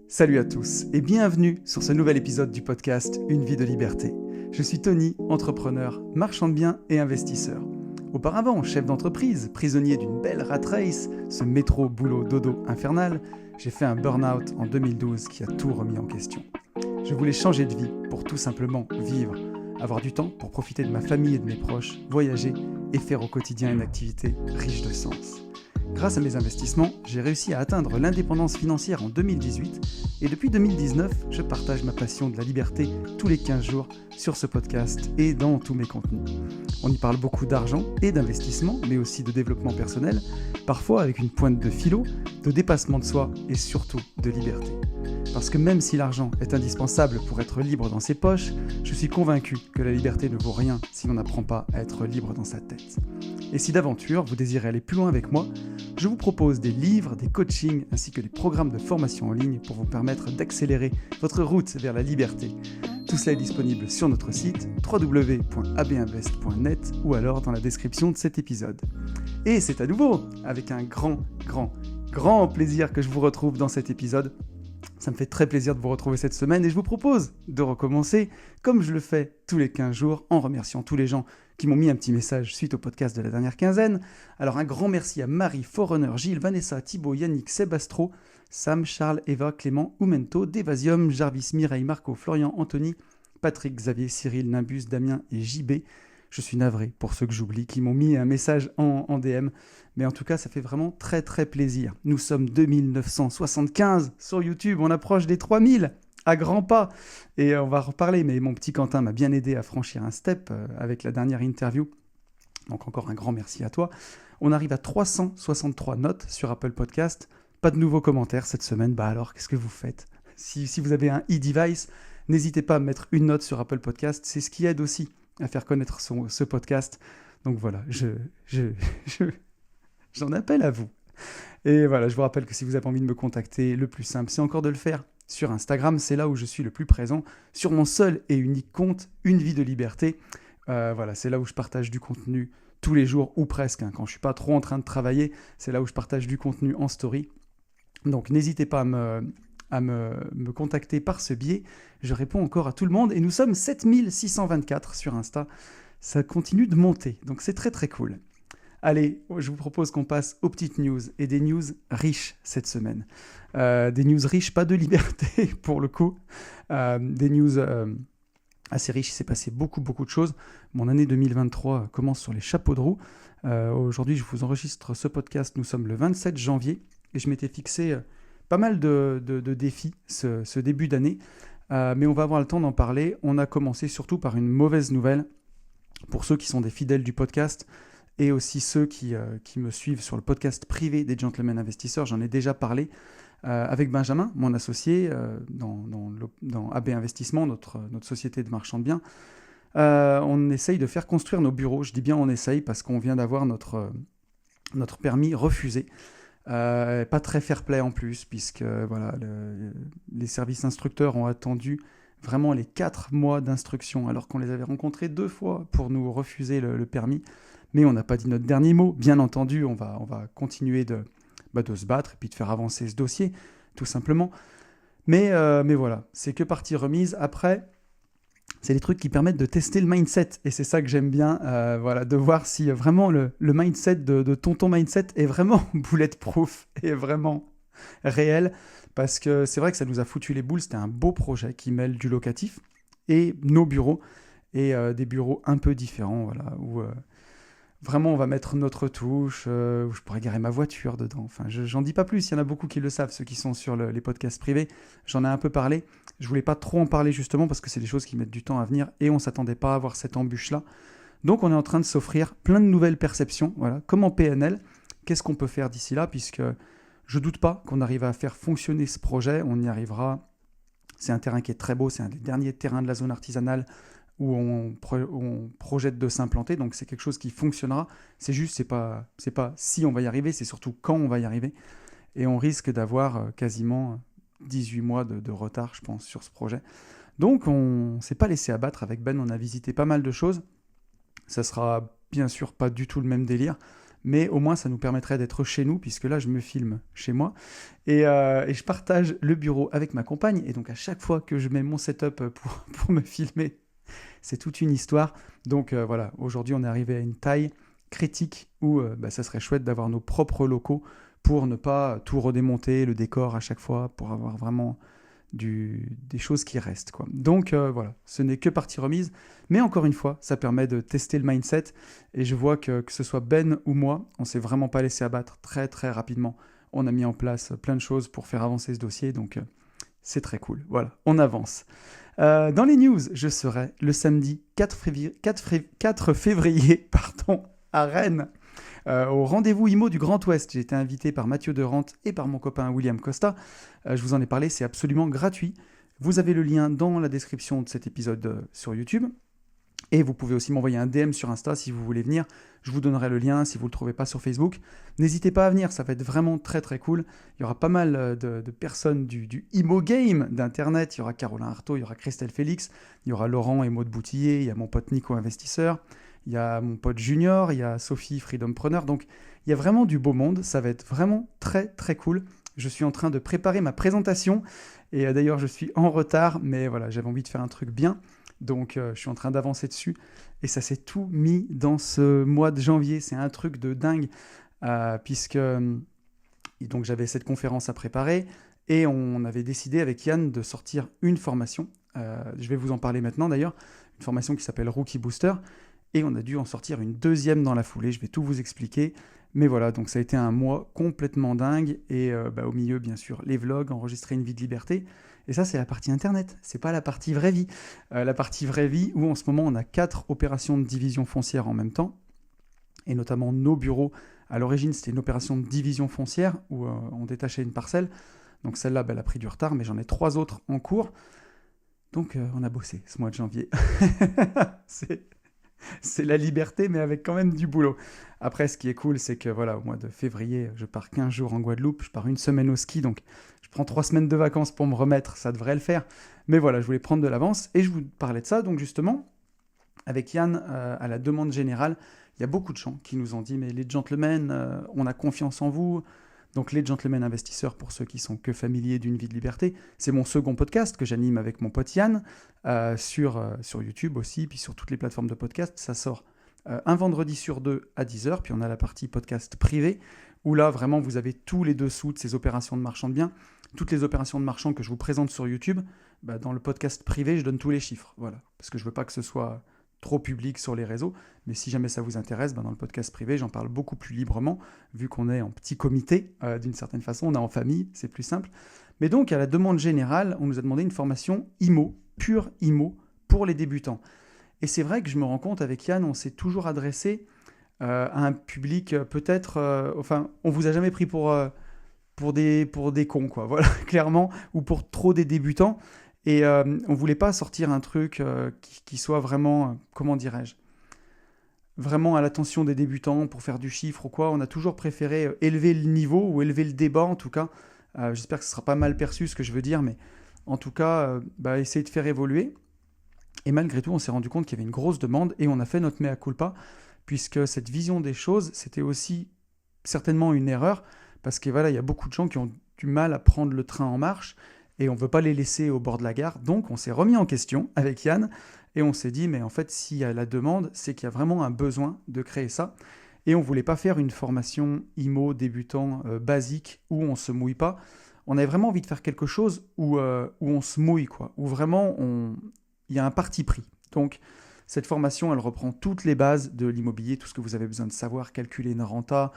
Salut à tous et bienvenue sur ce nouvel épisode du podcast Une vie de liberté. Je suis Tony, entrepreneur, marchand de biens et investisseur. Auparavant, chef d'entreprise, prisonnier d'une belle rat race, ce métro boulot dodo infernal, j'ai fait un burn-out en 2012 qui a tout remis en question. Je voulais changer de vie pour tout simplement vivre, avoir du temps pour profiter de ma famille et de mes proches, voyager et faire au quotidien une activité riche de sens. Grâce à mes investissements, j'ai réussi à atteindre l'indépendance financière en 2018 et depuis 2019, je partage ma passion de la liberté tous les 15 jours sur ce podcast et dans tous mes contenus. On y parle beaucoup d'argent et d'investissement, mais aussi de développement personnel, parfois avec une pointe de philo, de dépassement de soi et surtout de liberté. Parce que même si l'argent est indispensable pour être libre dans ses poches, je suis convaincu que la liberté ne vaut rien si l'on n'apprend pas à être libre dans sa tête. Et si d'aventure vous désirez aller plus loin avec moi, je vous propose des livres, des coachings ainsi que des programmes de formation en ligne pour vous permettre d'accélérer votre route vers la liberté. Tout cela est disponible sur notre site www.abinvest.net ou alors dans la description de cet épisode. Et c'est à nouveau avec un grand plaisir que je vous retrouve dans cet épisode. Ça me fait très plaisir de vous retrouver cette semaine et je vous propose de recommencer comme je le fais tous les 15 jours en remerciant tous les gens qui m'ont mis un petit message suite au podcast de la dernière quinzaine. Alors un grand merci à Marie, Forerunner, Gilles, Vanessa, Thibaut, Yannick, Sébastro, Sam, Charles, Eva, Clément, Oumento, Devasium, Jarvis, Mireille, Marco, Florian, Anthony, Patrick, Xavier, Cyril, Nimbus, Damien et JB. Je suis navré pour ceux que j'oublie qui m'ont mis un message en DM. Mais en tout cas, ça fait vraiment très plaisir. Nous sommes 2975 sur YouTube, on approche des 3000 à grands pas. Et on va reparler, mais mon petit Quentin m'a bien aidé à franchir un step avec la dernière interview. Donc encore un grand merci à toi. On arrive à 363 notes sur Apple Podcast. Pas de nouveaux commentaires cette semaine. Bah alors, qu'est-ce que vous faites ? Si vous avez un e-device, n'hésitez pas à mettre une note sur Apple Podcast. C'est ce qui aide aussi à faire connaître ce podcast. Donc voilà, j'en appelle à vous. Et voilà, je vous rappelle que si vous avez envie de me contacter, le plus simple, c'est encore de le faire sur Instagram. C'est là où je suis le plus présent, sur mon seul et unique compte, Une vie de liberté. Voilà, c'est là où je partage du contenu tous les jours, ou presque. Quand je ne suis pas trop en train de travailler, c'est là où je partage du contenu en story. Donc n'hésitez pas à me contacter par ce biais. Je réponds encore à tout le monde. Et nous sommes 7624 sur Insta. Ça continue de monter, donc c'est très cool. Allez, je vous propose qu'on passe aux petites news et des news riches cette semaine. Des news riches, pas de liberté pour le coup. Des news assez riches, il s'est passé beaucoup de choses. Mon année 2023 commence sur les chapeaux de roue. Aujourd'hui, je vous enregistre ce podcast, nous sommes le 27 janvier et je m'étais fixé pas mal de défis ce début d'année. Mais on va avoir le temps d'en parler. On a commencé surtout par une mauvaise nouvelle pour ceux qui sont des fidèles du podcast et aussi ceux qui me suivent sur le podcast privé des Gentlemen Investisseurs. J'en ai déjà parlé avec Benjamin, mon associé, dans AB Investissement, notre société de marchand de biens. On essaye de faire construire nos bureaux. Je dis bien on essaye parce qu'on vient d'avoir notre permis refusé. Pas très fair-play en plus, puisque voilà, les services instructeurs ont attendu vraiment les 4 mois d'instruction, alors qu'on les avait rencontrés 2 fois pour nous refuser le permis. Mais on n'a pas dit notre dernier mot. Bien entendu, on va continuer de se battre et puis de faire avancer ce dossier, tout simplement. Mais voilà, c'est que partie remise. Après, c'est des trucs qui permettent de tester le mindset. Et c'est ça que j'aime bien, voilà, de voir si vraiment le mindset de tonton mindset est vraiment bulletproof et vraiment réel. Parce que c'est vrai que ça nous a foutu les boules. C'était un beau projet qui mêle du locatif et nos bureaux. Et des bureaux un peu différents, voilà, où vraiment on va mettre notre touche, où je pourrais garer ma voiture dedans. Enfin, j'en dis pas plus, il y en a beaucoup qui le savent, ceux qui sont sur les podcasts privés. J'en ai un peu parlé. Je voulais pas trop en parler justement parce que c'est des choses qui mettent du temps à venir et on s'attendait pas à avoir cette embûche-là. Donc on est en train de s'offrir plein de nouvelles perceptions, voilà, comme en PNL. Qu'est-ce qu'on peut faire d'ici là, puisque je doute pas qu'on arrive à faire fonctionner ce projet, on y arrivera. C'est un terrain qui est très beau, c'est un des derniers terrains de la zone artisanale où on projette de s'implanter, donc c'est quelque chose qui fonctionnera. C'est juste, c'est pas si on va y arriver, c'est surtout quand on va y arriver. Et on risque d'avoir quasiment 18 mois de retard, je pense, sur ce projet. Donc on ne s'est pas laissé abattre avec Ben, on a visité pas mal de choses. Ça sera bien sûr pas du tout le même délire, mais au moins ça nous permettrait d'être chez nous, puisque là je me filme chez moi, et je partage le bureau avec ma compagne, et donc à chaque fois que je mets mon setup pour me filmer, c'est toute une histoire. Donc voilà, aujourd'hui on est arrivé à une taille critique où ça serait chouette d'avoir nos propres locaux pour ne pas tout redémonter, le décor à chaque fois, pour avoir vraiment des choses qui restent, quoi. Donc voilà, ce n'est que partie remise, mais encore une fois, ça permet de tester le mindset, et je vois que ce soit Ben ou moi, on s'est vraiment pas laissé abattre très très rapidement. On a mis en place plein de choses pour faire avancer ce dossier, donc c'est très cool. Voilà, on avance. Dans les news, je serai le samedi 4 février pardon, à Rennes, au rendez-vous IMO du Grand Ouest. J'ai été invité par Mathieu Derante et par mon copain William Costa. Je vous en ai parlé, c'est absolument gratuit. Vous avez le lien dans la description de cet épisode sur YouTube. Et vous pouvez aussi m'envoyer un DM sur Insta si vous voulez venir. Je vous donnerai le lien si vous ne le trouvez pas sur Facebook. N'hésitez pas à venir, ça va être vraiment très très cool. Il y aura pas mal de personnes du Imo Game d'Internet. Il y aura Caroline Artaud, il y aura Christelle Félix, il y aura Laurent et Maud Boutillier, il y a mon pote Nico Investisseur, il y a mon pote Junior, il y a Sophie Freedom Preneur. Donc il y a vraiment du beau monde, ça va être vraiment très très cool. Je suis en train de préparer ma présentation et d'ailleurs je suis en retard, mais voilà, j'avais envie de faire un truc bien. Donc je suis en train d'avancer dessus et ça s'est tout mis dans ce mois de janvier. C'est un truc de dingue puisque donc j'avais cette conférence à préparer et on avait décidé avec Yann de sortir une formation. Je vais vous en parler maintenant d'ailleurs, une formation qui s'appelle Rookie Booster, et on a dû en sortir une deuxième dans la foulée. Je vais tout vous expliquer. Mais voilà, donc ça a été un mois complètement dingue et au milieu bien sûr les vlogs, enregistrer une vie de liberté. Et ça, c'est la partie internet, c'est pas la partie vraie vie. La partie vraie vie où en ce moment, on a 4 opérations de division foncière en même temps, et notamment nos bureaux. À l'origine, c'était une opération de division foncière où on détachait une parcelle. Donc celle-là, elle a pris du retard, mais j'en ai 3 autres en cours. Donc on a bossé ce mois de janvier. C'est la liberté, mais avec quand même du boulot. Après, ce qui est cool, c'est que voilà, au mois de février, je pars 15 jours en Guadeloupe, je pars une semaine au ski, donc je prends 3 semaines de vacances pour me remettre, ça devrait le faire. Mais voilà, je voulais prendre de l'avance, et je vous parlais de ça, donc justement, avec Yann, à la demande générale, il y a beaucoup de gens qui nous ont dit, mais les gentlemen, on a confiance en vous. Donc les Gentlemen Investisseurs, pour ceux qui sont que familiers d'une vie de liberté, c'est mon second podcast que j'anime avec mon pote Yann sur YouTube aussi, puis sur toutes les plateformes de podcast. Ça sort un vendredi sur 2 à 10h, puis on a la partie podcast privé, où là vraiment vous avez tous les dessous de ces opérations de marchand de biens. Toutes les opérations de marchand que je vous présente sur YouTube, dans le podcast privé, je donne tous les chiffres, voilà, parce que je veux pas que ce soit trop public sur les réseaux, mais si jamais ça vous intéresse, dans le podcast privé, j'en parle beaucoup plus librement, vu qu'on est en petit comité, d'une certaine façon, on est en famille, c'est plus simple. Mais donc, à la demande générale, on nous a demandé une formation IMO, pure IMO, pour les débutants. Et c'est vrai que je me rends compte, avec Yann, on s'est toujours adressé à un public peut-être... on vous a jamais pris pour des cons, quoi, voilà, clairement, ou pour trop des débutants. Et on voulait pas sortir un truc qui soit vraiment, comment dirais-je, vraiment à l'attention des débutants pour faire du chiffre ou quoi. On a toujours préféré élever le niveau ou élever le débat en tout cas. J'espère que ce sera pas mal perçu ce que je veux dire, mais en tout cas, essayer de faire évoluer. Et malgré tout, on s'est rendu compte qu'il y avait une grosse demande et on a fait notre mea culpa, puisque cette vision des choses, c'était aussi certainement une erreur, parce que voilà, il y a beaucoup de gens qui ont du mal à prendre le train en marche, et on ne veut pas les laisser au bord de la gare. Donc on s'est remis en question avec Yann, et on s'est dit, mais en fait, s'il y a la demande, c'est qu'il y a vraiment un besoin de créer ça. Et on ne voulait pas faire une formation IMO débutant basique, où on ne se mouille pas. On avait vraiment envie de faire quelque chose où on se mouille, quoi, où vraiment il y a un parti pris. Donc cette formation, elle reprend toutes les bases de l'immobilier, tout ce que vous avez besoin de savoir, calculer une renta,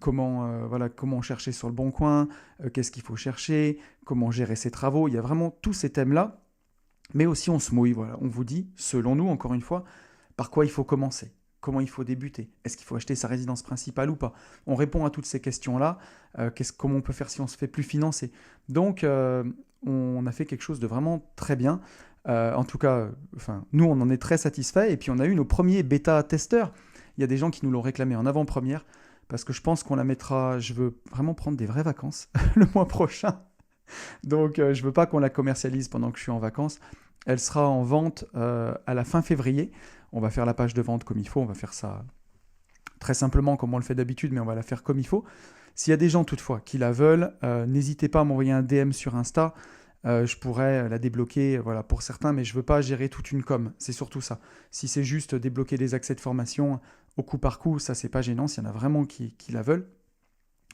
comment chercher sur le bon coin, qu'est-ce qu'il faut chercher, comment gérer ses travaux. Il y a vraiment tous ces thèmes-là, mais aussi on se mouille. Voilà. On vous dit, selon nous, encore une fois, par quoi il faut commencer, comment il faut débuter, est-ce qu'il faut acheter sa résidence principale ou pas. On répond à toutes ces questions-là, comment on peut faire si on se fait plus financer. Donc, on a fait quelque chose de vraiment très bien. En tout cas, nous, on en est très satisfaits. Et puis, on a eu nos premiers bêta-testeurs. Il y a des gens qui nous l'ont réclamé en avant-première, parce que je pense qu'on la mettra... Je veux vraiment prendre des vraies vacances le mois prochain. Donc, je ne veux pas qu'on la commercialise pendant que je suis en vacances. Elle sera en vente à la fin février. On va faire la page de vente comme il faut. On va faire ça très simplement comme on le fait d'habitude, mais on va la faire comme il faut. S'il y a des gens toutefois qui la veulent, n'hésitez pas à m'envoyer un DM sur Insta. Je pourrais la débloquer pour certains, mais je ne veux pas gérer toute une com. C'est surtout ça. Si c'est juste débloquer des accès de formation au coup par coup, ça, c'est pas gênant. S'il y en a vraiment qui la veulent.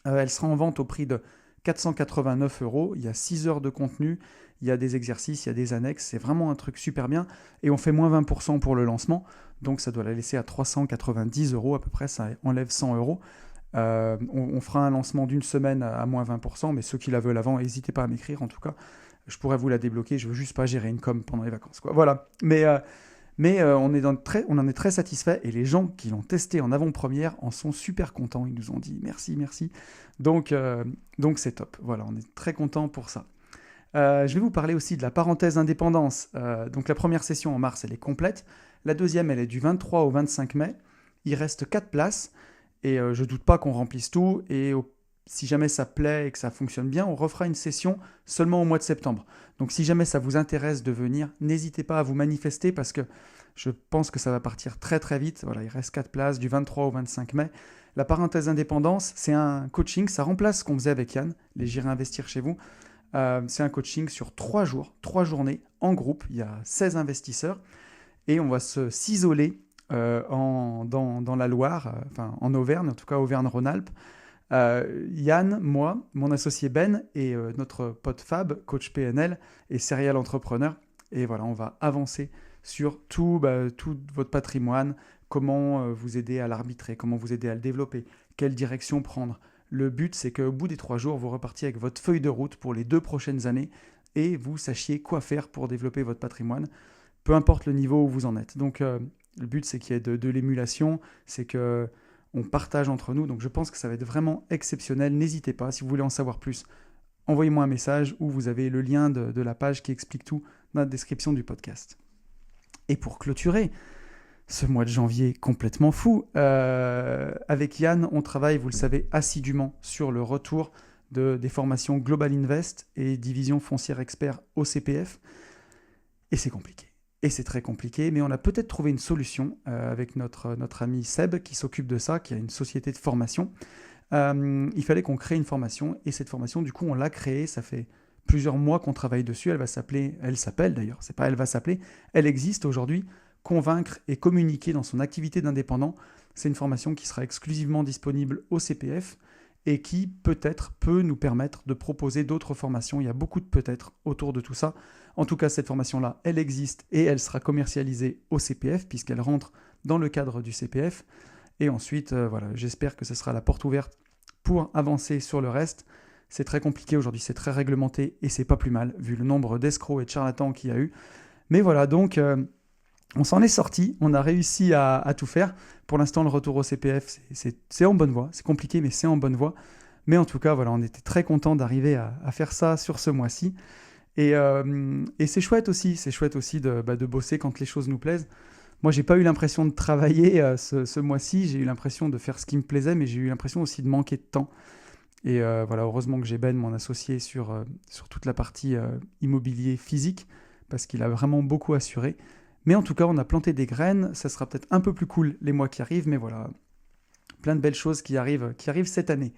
Elle sera en vente au prix de 489 €. Il y a 6 heures de contenu, il y a des exercices, il y a des annexes. C'est vraiment un truc super bien. Et on fait moins 20% pour le lancement. Donc ça doit la laisser à 390 € à peu près. Ça enlève 100 €. On fera un lancement d'une semaine à moins 20%. Mais ceux qui la veulent avant, n'hésitez pas à m'écrire en tout cas. Je pourrais vous la débloquer. Je veux juste pas gérer une com pendant les vacances, quoi. Voilà. Mais on en est très satisfait et les gens qui l'ont testé en avant-première en sont super contents. Ils nous ont dit merci, merci. Donc c'est top. Voilà, on est très contents pour ça. Je vais vous parler aussi de la parenthèse indépendance. Donc la première session en mars, elle est complète. La deuxième, elle est du 23 au 25 mai. Il reste 4 places et je ne doute pas qu'on remplisse tout. Et si jamais ça plaît et que ça fonctionne bien, on refera une session seulement au mois de septembre. Donc si jamais ça vous intéresse de venir, n'hésitez pas à vous manifester parce que je pense que ça va partir très très vite. Voilà, il reste 4 places du 23 au 25 mai. La parenthèse indépendance, c'est un coaching, ça remplace ce qu'on faisait avec Yann, les J'irai investir chez vous. C'est un coaching sur 3 jours, 3 journées en groupe. Il y a 16 investisseurs et on va s'isoler dans la Loire, en Auvergne, en tout cas Auvergne-Rhône-Alpes. Yann, moi, mon associé Ben et notre pote Fab, coach PNL et serial entrepreneur. Et voilà, on va avancer sur tout votre patrimoine, comment vous aider à l'arbitrer, comment vous aider à le développer, quelle direction prendre. Le but, c'est qu'au bout des 3 jours, vous repartiez avec votre feuille de route pour les 2 prochaines années et vous sachiez quoi faire pour développer votre patrimoine, peu importe le niveau où vous en êtes. Donc, le but, c'est qu'il y ait de l'émulation, c'est qu'on partage entre nous. Donc, je pense que ça va être vraiment exceptionnel. N'hésitez pas, si vous voulez en savoir plus, envoyez-moi un message ou vous avez le lien de la page qui explique tout dans la description du podcast. Et pour clôturer ce mois de janvier complètement fou, avec Yann, on travaille, vous le savez, assidûment sur le retour des formations Global Invest et Division Foncière Expert au CPF. Et c'est compliqué. Et c'est très compliqué, mais on a peut-être trouvé une solution avec notre ami Seb qui s'occupe de ça, qui a une société de formation. Il fallait qu'on crée une formation, et cette formation, du coup, on l'a créée. Ça fait plusieurs mois qu'on travaille dessus. Elle s'appelle d'ailleurs, c'est pas elle va s'appeler, elle existe aujourd'hui. Convaincre et communiquer dans son activité d'indépendant. C'est une formation qui sera exclusivement disponible au CPF et qui peut-être peut nous permettre de proposer d'autres formations. Il y a beaucoup de peut-être autour de tout ça. En tout cas, cette formation-là, elle existe et elle sera commercialisée au CPF puisqu'elle rentre dans le cadre du CPF. Et ensuite, j'espère que ce sera la porte ouverte pour avancer sur le reste. C'est très compliqué aujourd'hui, c'est très réglementé et c'est pas plus mal vu le nombre d'escrocs et de charlatans qu'il y a eu. Mais voilà, donc on s'en est sorti, on a réussi à tout faire. Pour l'instant, le retour au CPF, c'est en bonne voie. C'est compliqué, mais c'est en bonne voie. Mais en tout cas, voilà, on était très contents d'arriver à faire ça sur ce mois-ci. Et c'est chouette aussi de bosser quand les choses nous plaisent. Moi, j'ai pas eu l'impression de travailler ce mois-ci. J'ai eu l'impression de faire ce qui me plaisait, mais j'ai eu l'impression aussi de manquer de temps. Et heureusement que j'ai Ben, mon associé, sur toute la partie immobilier physique, parce qu'il a vraiment beaucoup assuré. Mais en tout cas, on a planté des graines. Ça sera peut-être un peu plus cool les mois qui arrivent, mais voilà, plein de belles choses qui arrivent cette année.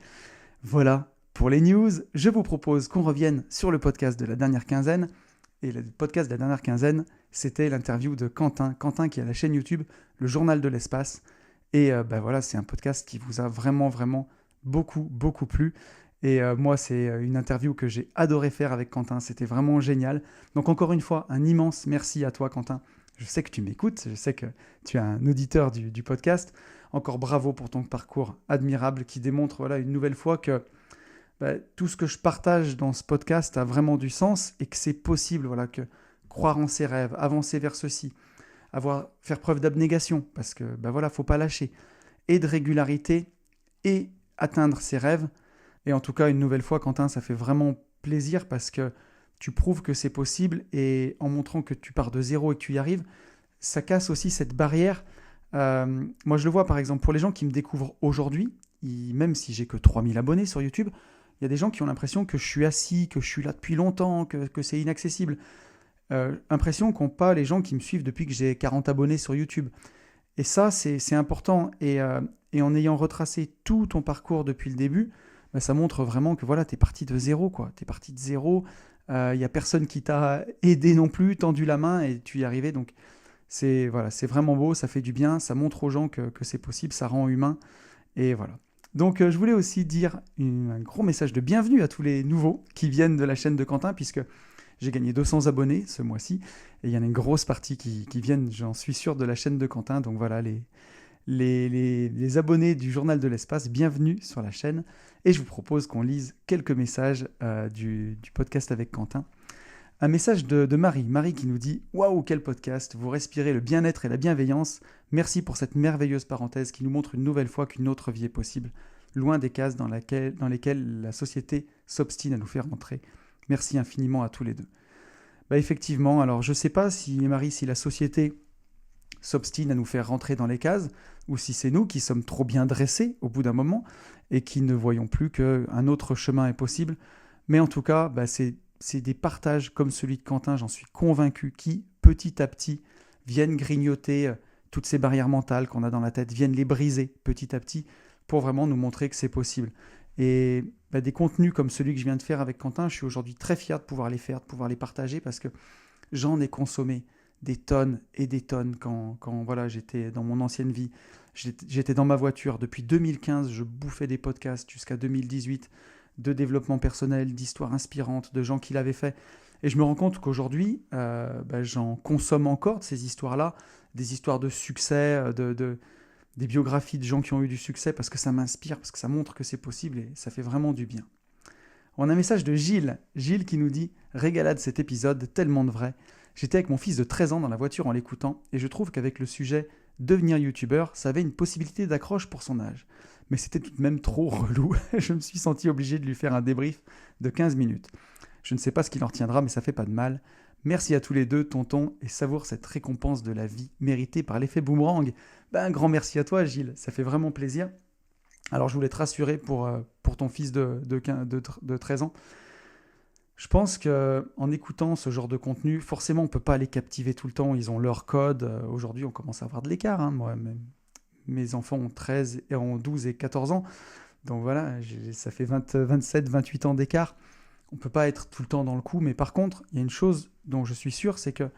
Voilà pour les news. Je vous propose qu'on revienne sur le podcast de la dernière quinzaine. Et le podcast de la dernière quinzaine, c'était l'interview de Quentin. Quentin qui a la chaîne YouTube, le Journal de l'Espace. Et voilà, c'est un podcast qui vous a vraiment, vraiment beaucoup, beaucoup plu. Et moi, c'est une interview que j'ai adoré faire avec Quentin. C'était vraiment génial. Donc encore une fois, un immense merci à toi, Quentin. Je sais que tu m'écoutes, je sais que tu es un auditeur du podcast. Encore bravo pour ton parcours admirable qui démontre une nouvelle fois que tout ce que je partage dans ce podcast a vraiment du sens et que c'est possible, que croire en ses rêves, avancer vers ceci, faire preuve d'abnégation, parce que faut pas lâcher, et de régularité, et atteindre ses rêves. Et en tout cas, une nouvelle fois, Quentin, ça fait vraiment plaisir parce que tu prouves que c'est possible et en montrant que tu pars de zéro et que tu y arrives, ça casse aussi cette barrière. Moi, je le vois par exemple pour les gens qui me découvrent aujourd'hui, même si j'ai que 3000 abonnés sur YouTube, il y a des gens qui ont l'impression que je suis assis, que je suis là depuis longtemps, que c'est inaccessible. Impression qu'ont pas les gens qui me suivent depuis que j'ai 40 abonnés sur YouTube. Et ça, c'est important. Et et en ayant retracé tout ton parcours depuis le début, bah, ça montre vraiment que voilà, tu es parti de zéro, quoi. Tu es parti de zéro, il n'y a personne qui t'a aidé non plus, tendu la main et tu y es arrivé. Donc voilà, c'est vraiment beau, ça fait du bien, ça montre aux gens que c'est possible, ça rend humain. Et voilà. Donc je voulais aussi dire un gros message de bienvenue à tous les nouveaux qui viennent de la chaîne de Quentin, puisque j'ai gagné 200 abonnés ce mois-ci, et il y en a une grosse partie qui viennent, j'en suis sûr, de la chaîne de Quentin. Donc voilà, les abonnés du Journal de l'Espace, bienvenue sur la chaîne. Et je vous propose qu'on lise quelques messages du podcast avec Quentin. Un message de Marie. Marie qui nous dit « Waouh, quel podcast! Vous respirez le bien-être et la bienveillance. Merci pour cette merveilleuse parenthèse qui nous montre une nouvelle fois qu'une autre vie est possible, loin des cases dans lesquelles la société s'obstine à nous faire entrer. Merci infiniment à tous les deux. » Bah effectivement, alors je ne sais pas si Marie, si la société s'obstine à nous faire rentrer dans les cases, ou si c'est nous qui sommes trop bien dressés au bout d'un moment et qui ne voyons plus qu'un autre chemin est possible. Mais en tout cas, bah c'est des partages comme celui de Quentin, j'en suis convaincu, qui, petit à petit, viennent grignoter toutes ces barrières mentales qu'on a dans la tête, viennent les briser petit à petit pour vraiment nous montrer que c'est possible. Et bah, des contenus comme celui que je viens de faire avec Quentin, je suis aujourd'hui très fier de pouvoir les faire, de pouvoir les partager, parce que j'en ai consommé des tonnes et des tonnes quand voilà, j'étais dans mon ancienne vie. J'étais dans ma voiture. Depuis 2015, je bouffais des podcasts jusqu'à 2018 de développement personnel, d'histoires inspirantes, de gens qui l'avaient fait. Et je me rends compte qu'aujourd'hui, j'en consomme encore de ces histoires-là, des histoires de succès, des biographies de gens qui ont eu du succès, parce que ça m'inspire, parce que ça montre que c'est possible et ça fait vraiment du bien. On a un message de Gilles. Gilles qui nous dit « Régalade cet épisode, tellement de vrai. J'étais avec mon fils de 13 ans dans la voiture en l'écoutant et je trouve qu'avec le sujet « Devenir youtubeur », ça avait une possibilité d'accroche pour son âge. Mais c'était tout de même trop relou. Je me suis senti obligé de lui faire un débrief de 15 minutes. Je ne sais pas ce qu'il en retiendra, mais ça fait pas de mal. Merci à tous les deux, tonton, et savoure cette récompense de la vie méritée par l'effet boomerang. Un grand merci à toi, Gilles. Ça fait vraiment plaisir. Alors, je voulais te rassurer pour ton fils de 13 ans. Je pense qu'en écoutant ce genre de contenu, forcément, on ne peut pas les captiver tout le temps. Ils ont leur code. Aujourd'hui, on commence à avoir de l'écart. Hein. Moi, mes enfants ont 12 et 14 ans. Donc voilà, ça fait 27, 28 ans d'écart. On ne peut pas être tout le temps dans le coup. Mais par contre, il y a une chose dont je suis sûr, c'est que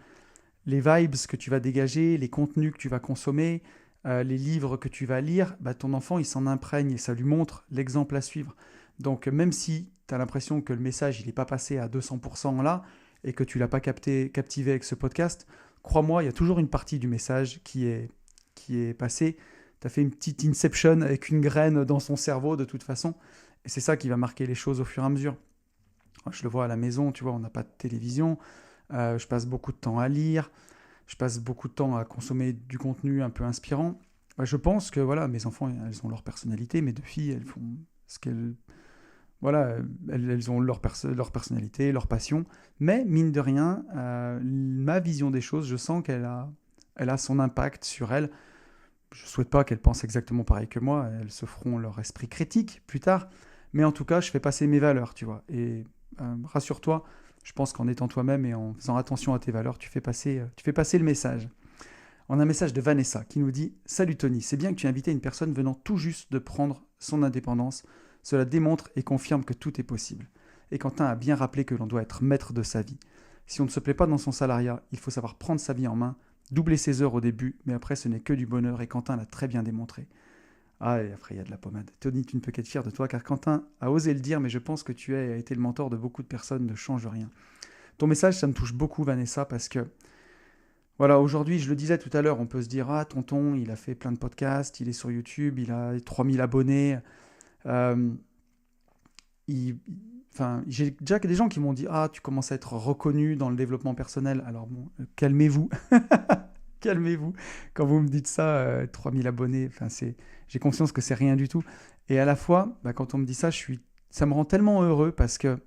les vibes que tu vas dégager, les contenus que tu vas consommer, les livres que tu vas lire, ton enfant, il s'en imprègne et ça lui montre l'exemple à suivre. Donc même si tu as l'impression que le message il n'est pas passé à 200% là et que tu ne l'as pas captivé avec ce podcast, crois-moi, il y a toujours une partie du message qui est passée. Tu as fait une petite inception avec une graine dans son cerveau de toute façon et c'est ça qui va marquer les choses au fur et à mesure. Je le vois à la maison, tu vois, on n'a pas de télévision, je passe beaucoup de temps à lire, je passe beaucoup de temps à consommer du contenu un peu inspirant. Je pense que voilà, mes enfants, elles ont leur personnalité, mes deux filles, elles font ce qu'elles... Voilà, elles ont leur personnalité, leur passion. Mais mine de rien, ma vision des choses, je sens qu'elle a son impact sur elles. Je ne souhaite pas qu'elles pensent exactement pareil que moi. Elles se feront leur esprit critique plus tard. Mais en tout cas, je fais passer mes valeurs, tu vois. Et rassure-toi, je pense qu'en étant toi-même et en faisant attention à tes valeurs, tu fais passer le message. On a un message de Vanessa qui nous dit « Salut Tony, c'est bien que tu aies invité une personne venant tout juste de prendre son indépendance. Cela démontre et confirme que tout est possible. Et Quentin a bien rappelé que l'on doit être maître de sa vie. Si on ne se plaît pas dans son salariat, il faut savoir prendre sa vie en main, doubler ses heures au début, mais après ce n'est que du bonheur et Quentin l'a très bien démontré. » Ah, et après il y a de la pommade. Tony, tu ne peux qu'être fier de toi car Quentin a osé le dire, mais je pense que tu as été le mentor de beaucoup de personnes, ne change rien. Ton message, ça me touche beaucoup Vanessa parce que voilà, aujourd'hui, je le disais tout à l'heure, on peut se dire « Ah, tonton, il a fait plein de podcasts, il est sur YouTube, il a 3000 abonnés. » J'ai déjà des gens qui m'ont dit « Ah, tu commences à être reconnu dans le développement personnel. » Alors bon, calmez-vous. Calmez-vous. Quand vous me dites ça, 3000 abonnés, j'ai conscience que c'est rien du tout. Et à la fois, quand on me dit ça, ça me rend tellement heureux parce que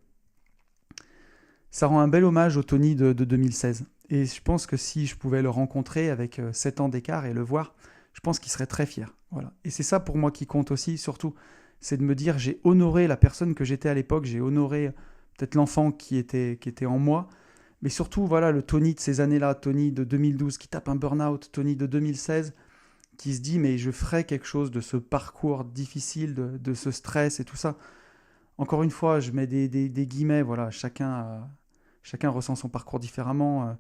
ça rend un bel hommage au Tony de 2016. Et je pense que si je pouvais le rencontrer avec 7 ans d'écart et le voir, je pense qu'il serait très fier. Voilà. Et c'est ça pour moi qui compte aussi, surtout, c'est de me dire j'ai honoré la personne que j'étais à l'époque, j'ai honoré peut-être l'enfant qui était en moi, mais surtout voilà le Tony de ces années-là, Tony de 2012 qui tape un burn-out, Tony de 2016 qui se dit mais je ferai quelque chose de ce parcours difficile, de ce stress et tout ça. Encore une fois, je mets des guillemets, voilà, chacun ressent son parcours différemment.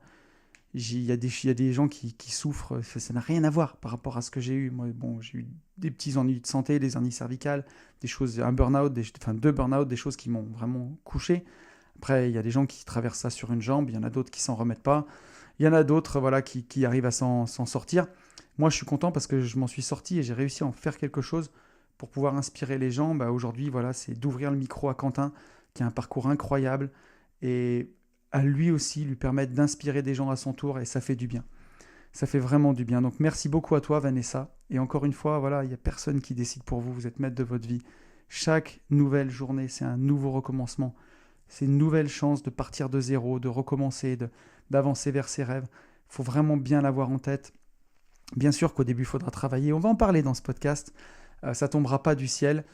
Il y a des gens qui souffrent, ça n'a rien à voir par rapport à ce que j'ai eu. Moi, bon, j'ai eu des petits ennuis de santé, des hernies cervicales, des choses, un burn-out, enfin deux burn-out, des choses qui m'ont vraiment couché. Après, il y a des gens qui traversent ça sur une jambe, il y en a d'autres qui s'en remettent pas. Il y en a d'autres voilà, qui arrivent à s'en sortir. Moi, je suis content parce que je m'en suis sorti et j'ai réussi à en faire quelque chose pour pouvoir inspirer les gens. Bah, aujourd'hui, voilà, c'est d'ouvrir le micro à Quentin, qui a un parcours incroyable, et à lui aussi lui permettre d'inspirer des gens à son tour, et ça fait du bien. Ça fait vraiment du bien. Donc merci beaucoup à toi, Vanessa. Et encore une fois, voilà, il n'y a personne qui décide pour vous. Vous êtes maître de votre vie. Chaque nouvelle journée, c'est un nouveau recommencement. C'est une nouvelle chance de partir de zéro, de recommencer, d'avancer vers ses rêves. Il faut vraiment bien l'avoir en tête. Bien sûr qu'au début, il faudra travailler. On va en parler dans ce podcast. Ça tombera pas du ciel.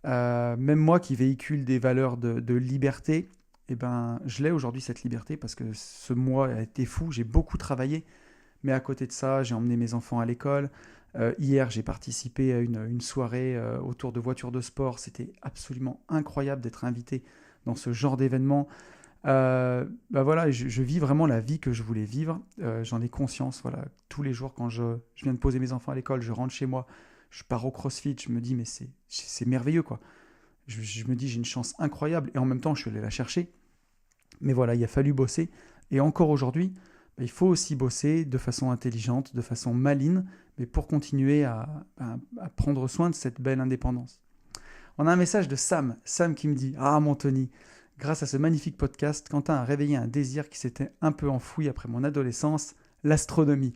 Même moi qui véhicule des valeurs de liberté, eh ben, je l'ai aujourd'hui cette liberté parce que ce mois a été fou. J'ai beaucoup travaillé. Mais à côté de ça, j'ai emmené mes enfants à l'école. Hier, j'ai participé à une soirée autour de voitures de sport. C'était absolument incroyable d'être invité dans ce genre d'événement. Bah voilà, je vis vraiment la vie que je voulais vivre. J'en ai conscience. Voilà, tous les jours, quand je viens de poser mes enfants à l'école, je rentre chez moi, je pars au CrossFit, je me dis, mais c'est merveilleux, quoi. Je me dis, j'ai une chance incroyable. Et en même temps, je suis allé la chercher. Mais voilà, il a fallu bosser. Et encore aujourd'hui, il faut aussi bosser de façon intelligente, de façon maligne, mais pour continuer à prendre soin de cette belle indépendance. On a un message de Sam qui me dit « Ah mon Tony, grâce à ce magnifique podcast, Quentin a réveillé un désir qui s'était un peu enfoui après mon adolescence, l'astronomie.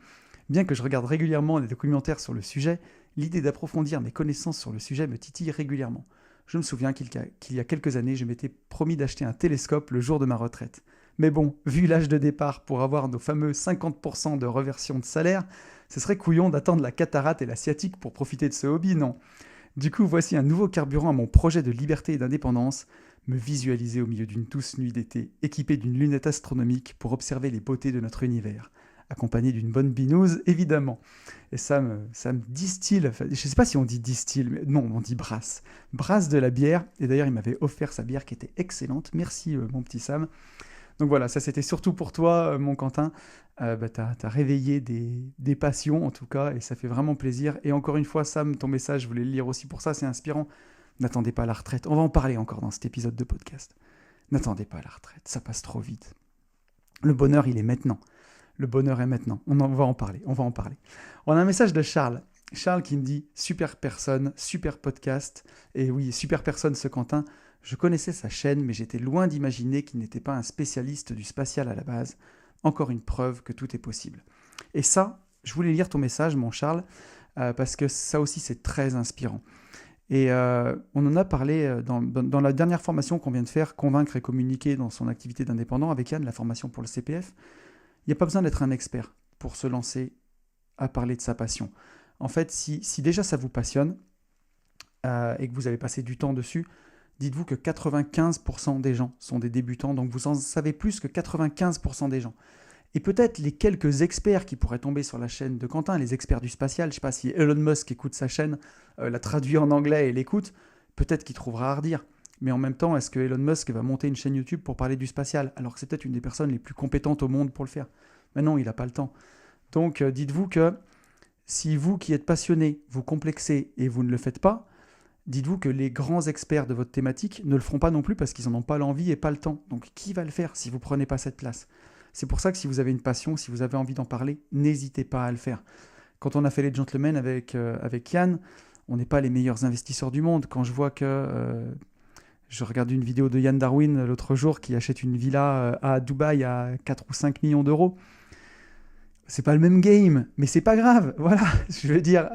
Bien que je regarde régulièrement des documentaires sur le sujet, l'idée d'approfondir mes connaissances sur le sujet me titille régulièrement. Je me souviens qu'il y a quelques années, je m'étais promis d'acheter un télescope le jour de ma retraite. Mais bon, vu l'âge de départ pour avoir nos fameux 50% de reversion de salaire, ce serait couillon d'attendre la cataracte et la sciatique pour profiter de ce hobby, non? Du coup, voici un nouveau carburant à mon projet de liberté et d'indépendance, me visualiser au milieu d'une douce nuit d'été, équipé d'une lunette astronomique pour observer les beautés de notre univers, accompagné d'une bonne binouse, évidemment. Et ça me distille, enfin, je ne sais pas si on dit distille, mais non, on dit brasse. Brasse de la bière, et d'ailleurs il m'avait offert sa bière qui était excellente, merci mon petit Sam. Donc voilà, ça c'était surtout pour toi, mon Quentin. T'as réveillé des passions en tout cas, et ça fait vraiment plaisir. Et encore une fois, Sam, ton message, je voulais le lire aussi pour ça, c'est inspirant. N'attendez pas la retraite. On va en parler encore dans cet épisode de podcast. N'attendez pas la retraite, ça passe trop vite. Le bonheur, il est maintenant. Le bonheur est maintenant. On va en parler. On a un message de Charles. Charles qui me dit « Super personne, super podcast. » Et oui, super personne ce Quentin. Je connaissais sa chaîne, mais j'étais loin d'imaginer qu'il n'était pas un spécialiste du spatial à la base. Encore une preuve que tout est possible. Et ça, je voulais lire ton message, mon Charles, parce que ça aussi, c'est très inspirant. Et on en a parlé dans la dernière formation qu'on vient de faire, Convaincre et communiquer dans son activité d'indépendant, avec Yann, la formation pour le CPF. Il n'y a pas besoin d'être un expert pour se lancer à parler de sa passion. En fait, si déjà ça vous passionne et que vous avez passé du temps dessus, dites-vous que 95% des gens sont des débutants, donc vous en savez plus que 95% des gens. Et peut-être les quelques experts qui pourraient tomber sur la chaîne de Quentin, les experts du spatial, je ne sais pas si Elon Musk écoute sa chaîne, la traduit en anglais et l'écoute, peut-être qu'il trouvera à redire. Mais en même temps, est-ce que Elon Musk va monter une chaîne YouTube pour parler du spatial, alors que c'est peut-être une des personnes les plus compétentes au monde pour le faire? Mais non, il n'a pas le temps. Donc dites-vous que si vous qui êtes passionné, vous complexez et vous ne le faites pas, dites-vous que les grands experts de votre thématique ne le feront pas non plus parce qu'ils n'en ont pas l'envie et pas le temps. Donc qui va le faire si vous ne prenez pas cette place? C'est pour ça que si vous avez une passion, si vous avez envie d'en parler, n'hésitez pas à le faire. Quand on a fait les gentlemen avec Yann, on n'est pas les meilleurs investisseurs du monde. Quand je vois que... je regardais une vidéo de Yann Darwin l'autre jour qui achète une villa à Dubaï à 4 ou 5 millions d'euros. C'est pas le même game, mais c'est pas grave. Voilà, je veux dire...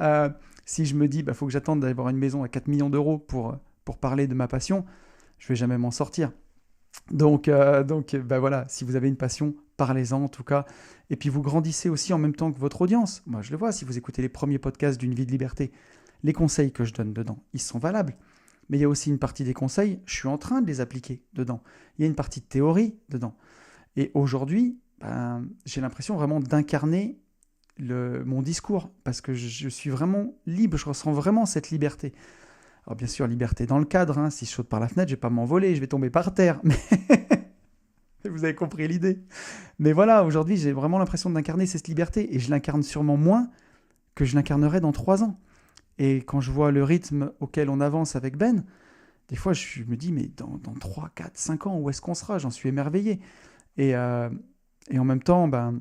si je me dis, faut que j'attende d'avoir une maison à 4 millions d'euros pour parler de ma passion, je vais jamais m'en sortir. Donc voilà, si vous avez une passion, parlez-en en tout cas. Et puis vous grandissez aussi en même temps que votre audience. Moi, je le vois, si vous écoutez les premiers podcasts d'une vie de liberté, les conseils que je donne dedans, ils sont valables. Mais il y a aussi une partie des conseils, je suis en train de les appliquer dedans. Il y a une partie de théorie dedans. Et aujourd'hui, j'ai l'impression vraiment d'incarner mon discours, parce que je suis vraiment libre, je ressens vraiment cette liberté. Alors bien sûr, liberté dans le cadre, hein, si je saute par la fenêtre, je vais pas m'envoler, je vais tomber par terre, mais vous avez compris l'idée. Mais voilà, aujourd'hui, j'ai vraiment l'impression d'incarner cette liberté, et je l'incarne sûrement moins que je l'incarnerai dans 3 ans. Et quand je vois le rythme auquel on avance avec Ben, des fois je me dis, mais dans 3, 4, 5 ans, où est-ce qu'on sera? J'en suis émerveillé. Et, euh, et en même temps, ben,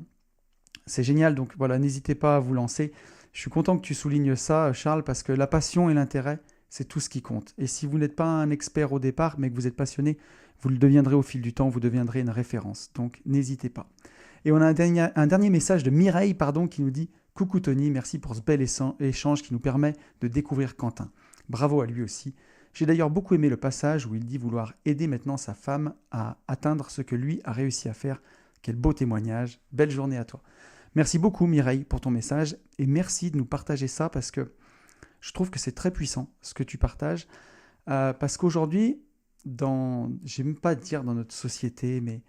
c'est génial, donc voilà, n'hésitez pas à vous lancer. Je suis content que tu soulignes ça, Charles, parce que la passion et l'intérêt, c'est tout ce qui compte. Et si vous n'êtes pas un expert au départ, mais que vous êtes passionné, vous le deviendrez au fil du temps, vous deviendrez une référence. Donc n'hésitez pas. Et on a un dernier message de Mireille, qui nous dit « Coucou Tony, merci pour ce bel échange qui nous permet de découvrir Quentin. Bravo à lui aussi. J'ai d'ailleurs beaucoup aimé le passage où il dit vouloir aider maintenant sa femme à atteindre ce que lui a réussi à faire. Quel beau témoignage. Belle journée à toi. » Merci beaucoup Mireille pour ton message et merci de nous partager ça parce que je trouve que c'est très puissant ce que tu partages. Parce qu'aujourd'hui, j'aime pas dire dans notre société, mais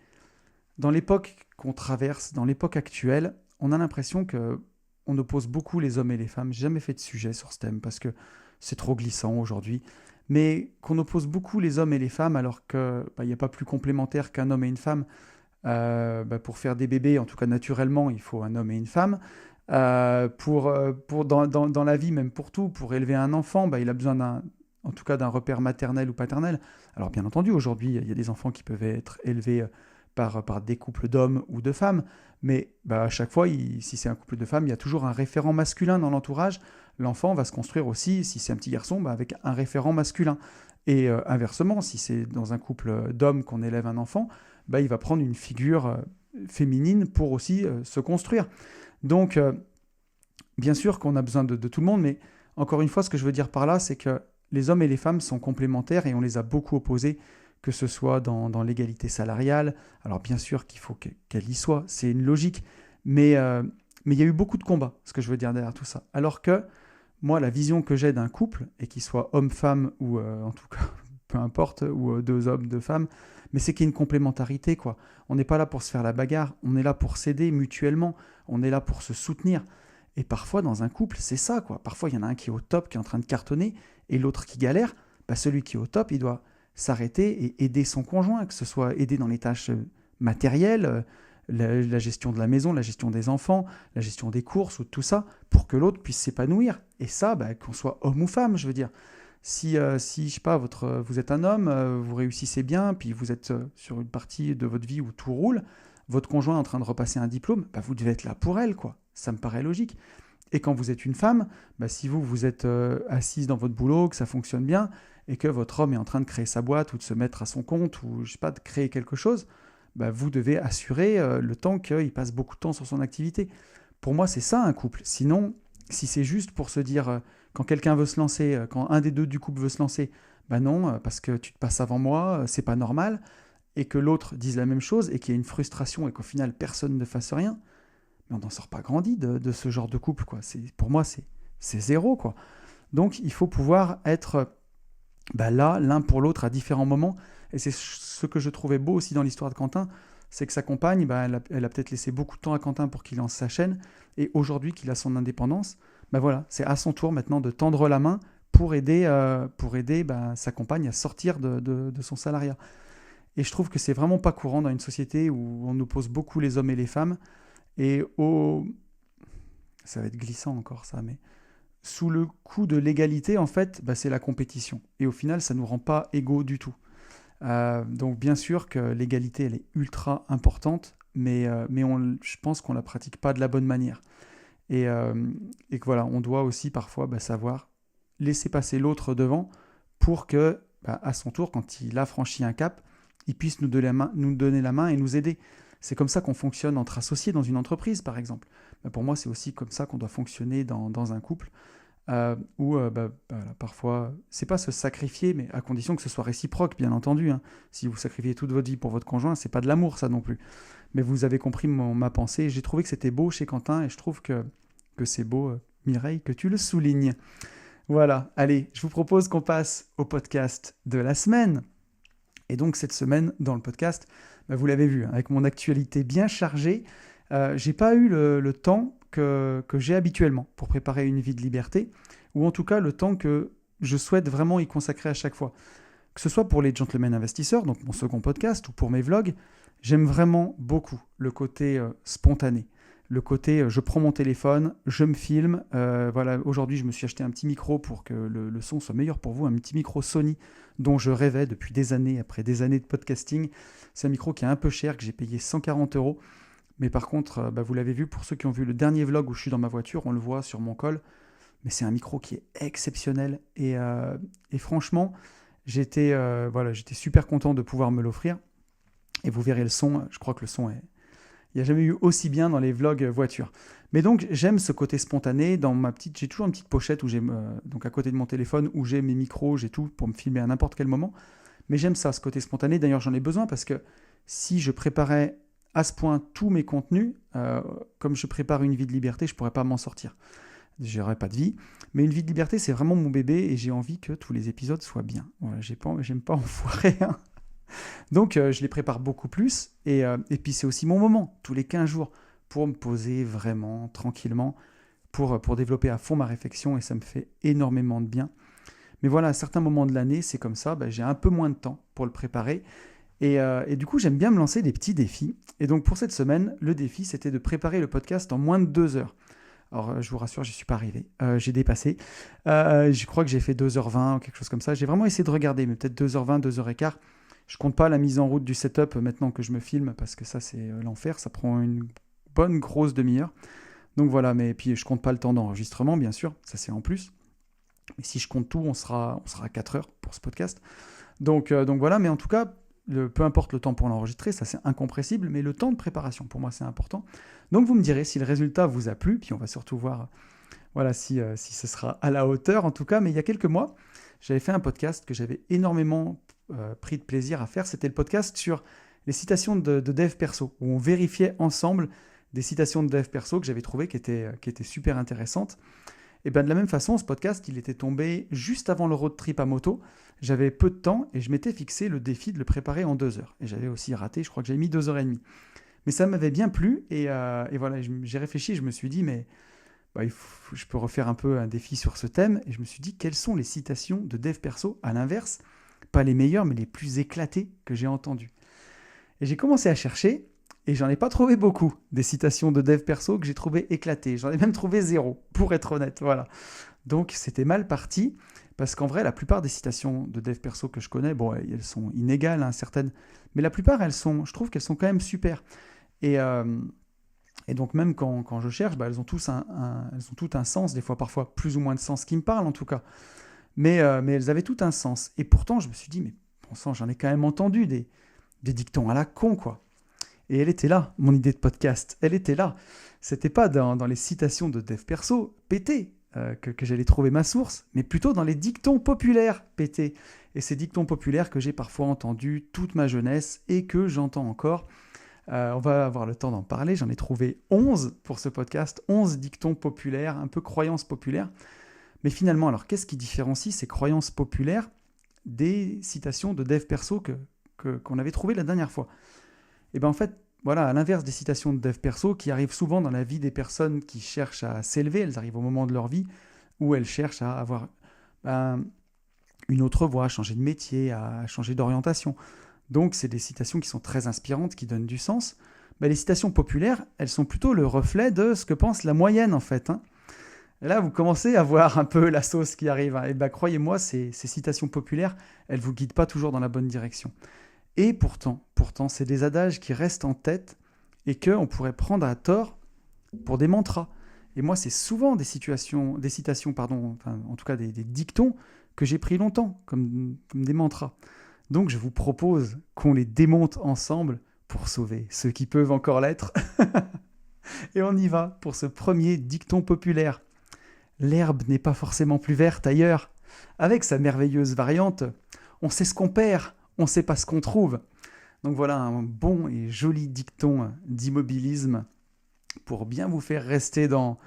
dans l'époque qu'on traverse, dans l'époque actuelle, on a l'impression qu'on oppose beaucoup les hommes et les femmes. J'ai jamais fait de sujet sur ce thème parce que c'est trop glissant aujourd'hui. Mais qu'on oppose beaucoup les hommes et les femmes alors qu'il n'y a pas plus complémentaire qu'un homme et une femme. Pour faire des bébés, en tout cas naturellement, il faut un homme et une femme. Dans la vie, même pour tout, pour élever un enfant, il a besoin en tout cas d'un repère maternel ou paternel. Alors bien entendu, aujourd'hui, il y a des enfants qui peuvent être élevés par des couples d'hommes ou de femmes, mais à chaque fois, si c'est un couple de femmes, il y a toujours un référent masculin dans l'entourage. L'enfant va se construire aussi, si c'est un petit garçon, avec un référent masculin. Et inversement, si c'est dans un couple d'hommes qu'on élève un enfant, il va prendre une figure féminine pour aussi se construire. Donc, bien sûr qu'on a besoin de tout le monde, mais encore une fois, ce que je veux dire par là, c'est que les hommes et les femmes sont complémentaires et on les a beaucoup opposés, que ce soit dans l'égalité salariale. Alors bien sûr qu'il faut qu'elle y soit, c'est une logique, mais il y a eu beaucoup de combats, ce que je veux dire derrière tout ça. Alors que moi, la vision que j'ai d'un couple, et qu'il soit homme-femme ou en tout cas, peu importe, ou 2 hommes, 2 femmes, mais c'est qu'il y a une complémentarité, quoi. On n'est pas là pour se faire la bagarre, on est là pour s'aider mutuellement, on est là pour se soutenir. Et parfois, dans un couple, c'est ça, quoi. Parfois, il y en a un qui est au top, qui est en train de cartonner, et l'autre qui galère. Celui qui est au top, il doit s'arrêter et aider son conjoint, que ce soit aider dans les tâches matérielles, la gestion de la maison, la gestion des enfants, la gestion des courses, ou tout ça, pour que l'autre puisse s'épanouir. Et ça, qu'on soit homme ou femme, je veux dire. Si je sais pas, vous êtes un homme, vous réussissez bien, puis vous êtes sur une partie de votre vie où tout roule, votre conjoint est en train de repasser un diplôme, vous devez être là pour elle, quoi. Ça me paraît logique. Et quand vous êtes une femme, si vous êtes assise dans votre boulot, que ça fonctionne bien, et que votre homme est en train de créer sa boîte, ou de se mettre à son compte, ou je sais pas, de créer quelque chose, vous devez assurer le temps qu'il passe beaucoup de temps sur son activité. Pour moi, c'est ça un couple. Sinon, si c'est juste pour se dire, quand quelqu'un veut se lancer, quand un des 2 du couple veut se lancer, non, parce que tu te passes avant moi, c'est pas normal, et que l'autre dise la même chose, et qu'il y ait une frustration, et qu'au final, personne ne fasse rien, mais on n'en sort pas grandi de ce genre de couple, quoi. Pour moi, c'est zéro, quoi. Donc, il faut pouvoir être là, l'un pour l'autre, à différents moments, et c'est ce que je trouvais beau aussi dans l'histoire de Quentin, c'est que sa compagne, elle a peut-être laissé beaucoup de temps à Quentin pour qu'il lance sa chaîne, et aujourd'hui qu'il a son indépendance, voilà, c'est à son tour maintenant de tendre la main pour aider sa compagne à sortir de son salariat. Et je trouve que c'est vraiment pas courant dans une société où on oppose beaucoup les hommes et les femmes, et ça va être glissant encore ça, mais sous le coup de l'égalité, en fait, c'est la compétition. Et au final, ça ne nous rend pas égaux du tout. Donc bien sûr que l'égalité, elle est ultra importante, mais je pense qu'on ne la pratique pas de la bonne manière. Et que voilà, on doit aussi parfois savoir laisser passer l'autre devant pour que, à son tour, quand il a franchi un cap, il puisse nous donner la main et nous aider. C'est comme ça qu'on fonctionne entre associés dans une entreprise, par exemple. Pour moi, c'est aussi comme ça qu'on doit fonctionner dans un couple, où parfois, c'est pas se sacrifier, mais à condition que ce soit réciproque, bien entendu. Hein. Si vous sacrifiez toute votre vie pour votre conjoint, c'est pas de l'amour, ça non plus. Mais vous avez compris ma pensée. J'ai trouvé que c'était beau chez Quentin, et je trouve que c'est beau, Mireille, que tu le soulignes. Voilà, allez, je vous propose qu'on passe au podcast de la semaine. Et donc cette semaine, dans le podcast, vous l'avez vu, avec mon actualité bien chargée, j'ai pas eu le temps que j'ai habituellement pour préparer une vie de liberté, ou en tout cas le temps que je souhaite vraiment y consacrer à chaque fois. Que ce soit pour les Gentlemen Investisseurs, donc mon second podcast, ou pour mes vlogs, j'aime vraiment beaucoup le côté spontané. Le côté, je prends mon téléphone, je me filme. Voilà, aujourd'hui, je me suis acheté un petit micro pour que le son soit meilleur pour vous. Un petit micro Sony dont je rêvais depuis des années, après des années de podcasting. C'est un micro qui est un peu cher, que j'ai payé 140 €. Mais par contre, vous l'avez vu, pour ceux qui ont vu le dernier vlog où je suis dans ma voiture, on le voit sur mon col. Mais c'est un micro qui est exceptionnel. Et franchement, j'étais super content de pouvoir me l'offrir. Et vous verrez le son, je crois que le son est... Il n'y a jamais eu aussi bien dans les vlogs voiture. Mais donc, j'aime ce côté spontané. J'ai toujours une petite pochette où donc à côté de mon téléphone où j'ai mes micros, j'ai tout pour me filmer à n'importe quel moment. Mais j'aime ça, ce côté spontané. D'ailleurs, j'en ai besoin parce que si je préparais à ce point tous mes contenus, comme je prépare une vie de liberté, je ne pourrais pas m'en sortir. Je n'aurais pas de vie. Mais une vie de liberté, c'est vraiment mon bébé et j'ai envie que tous les épisodes soient bien. Voilà, j'aime pas en foirer un. Donc, je les prépare beaucoup plus. Et puis, c'est aussi mon moment, tous les 15 jours, pour me poser vraiment, tranquillement, pour développer à fond ma réflexion. Et ça me fait énormément de bien. Mais voilà, à certains moments de l'année, c'est comme ça. J'ai un peu moins de temps pour le préparer. Et du coup, j'aime bien me lancer des petits défis. Et donc, pour cette semaine, le défi, c'était de préparer le podcast en moins de 2 heures. Alors, je vous rassure, je n'y suis pas arrivé. J'ai dépassé. Je crois que j'ai fait 2h20 ou quelque chose comme ça. J'ai vraiment essayé de regarder, mais peut-être 2h20, 2h15. Je compte pas la mise en route du setup maintenant que je me filme, parce que ça, c'est l'enfer. Ça prend une bonne grosse demi-heure. Donc voilà, mais puis je compte pas le temps d'enregistrement, bien sûr. Ça, c'est en plus. Mais si je compte tout, on sera à 4 heures pour ce podcast. Donc voilà, mais en tout cas, peu importe le temps pour l'enregistrer, ça c'est incompressible, mais le temps de préparation, pour moi, c'est important. Donc vous me direz si le résultat vous a plu, puis on va surtout voir voilà, si ce sera à la hauteur, en tout cas. Mais il y a quelques mois, j'avais fait un podcast que j'avais énormément pris de plaisir à faire. C'était le podcast sur les citations de dev perso, où on vérifiait ensemble des citations de dev perso que j'avais trouvées qui étaient super intéressantes. Et bien de la même façon, ce podcast, il était tombé juste avant le road trip à moto. J'avais peu de temps et je m'étais fixé le défi de le préparer en 2 heures. Et j'avais aussi raté, je crois que j'avais mis 2h30. Mais ça m'avait bien plu et voilà, j'ai réfléchi, je me suis dit, mais je peux refaire un peu un défi sur ce thème. Et je me suis dit, quelles sont les citations de dev perso, à l'inverse, pas les meilleures, mais les plus éclatées que j'ai entendues. Et j'ai commencé à chercher et j'en ai pas trouvé beaucoup des citations de dev perso que j'ai trouvées éclatées. J'en ai même trouvé 0, pour être honnête. Voilà. Donc c'était mal parti, parce qu'en vrai, la plupart des citations de dev perso que je connais, bon, elles sont inégales, hein, certaines, mais la plupart, je trouve qu'elles sont quand même super. Et donc même quand je cherche, elles ont toutes un sens, des fois parfois plus ou moins de sens qui me parle en tout cas. Mais elles avaient tout un sens. Et pourtant, je me suis dit, mais bon sang, j'en ai quand même entendu des dictons à la con, quoi. Et elle était là, mon idée de podcast. Elle était là. C'était pas dans les citations de dev perso pété que j'allais trouver ma source, mais plutôt dans les dictons populaires pétés. Et ces dictons populaires que j'ai parfois entendus toute ma jeunesse et que j'entends encore. On va avoir le temps d'en parler. J'en ai trouvé 11 pour ce podcast, 11 dictons populaires, un peu croyances populaires. Mais finalement, alors qu'est-ce qui différencie ces croyances populaires des citations de dev perso qu'on avait trouvées la dernière fois? Et bien en fait, voilà, à l'inverse des citations de dev perso qui arrivent souvent dans la vie des personnes qui cherchent à s'élever, elles arrivent au moment de leur vie où elles cherchent à avoir une autre voie, à changer de métier, à changer d'orientation. Donc c'est des citations qui sont très inspirantes, qui donnent du sens. Les citations populaires, elles sont plutôt le reflet de ce que pense la moyenne en fait, hein. Et là, vous commencez à voir un peu la sauce qui arrive, hein. Et croyez-moi, ces citations populaires, elles ne vous guident pas toujours dans la bonne direction. Et pourtant, c'est des adages qui restent en tête et qu'on pourrait prendre à tort pour des mantras. Et moi, c'est souvent des citations, en tout cas des dictons que j'ai pris longtemps, comme des mantras. Donc, je vous propose qu'on les démonte ensemble pour sauver ceux qui peuvent encore l'être. Et on y va pour ce premier dicton populaire. L'herbe n'est pas forcément plus verte ailleurs. Avec sa merveilleuse variante, on sait ce qu'on perd, on ne sait pas ce qu'on trouve. Donc voilà un bon et joli dicton d'immobilisme pour bien vous faire rester dans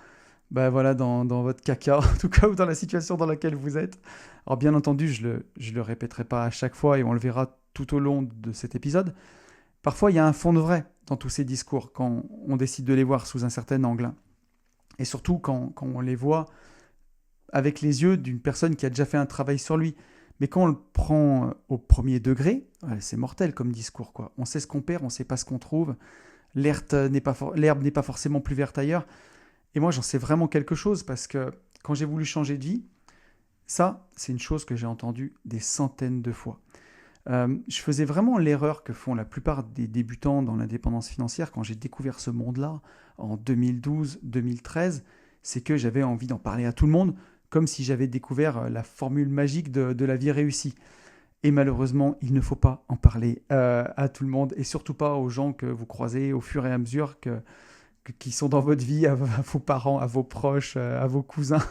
votre caca, en tout cas, ou dans la situation dans laquelle vous êtes. Alors bien entendu, je le répéterai pas à chaque fois et on le verra tout au long de cet épisode. Parfois, il y a un fond de vrai dans tous ces discours quand on décide de les voir sous un certain angle. Et surtout quand on les voit avec les yeux d'une personne qui a déjà fait un travail sur lui. Mais quand on le prend au premier degré, c'est mortel comme discours, quoi. On sait ce qu'on perd, on ne sait pas ce qu'on trouve. L'herbe n'est pas forcément plus verte ailleurs. Et moi, j'en sais vraiment quelque chose parce que quand j'ai voulu changer de vie, ça, c'est une chose que j'ai entendue des centaines de fois. Je faisais vraiment l'erreur que font la plupart des débutants dans l'indépendance financière quand j'ai découvert ce monde-là en 2012-2013, c'est que j'avais envie d'en parler à tout le monde, comme si j'avais découvert la formule magique de la vie réussie. Et malheureusement, il ne faut pas en parler à tout le monde, et surtout pas aux gens que vous croisez au fur et à mesure qui sont dans votre vie, à vos parents, à vos proches, à vos cousins,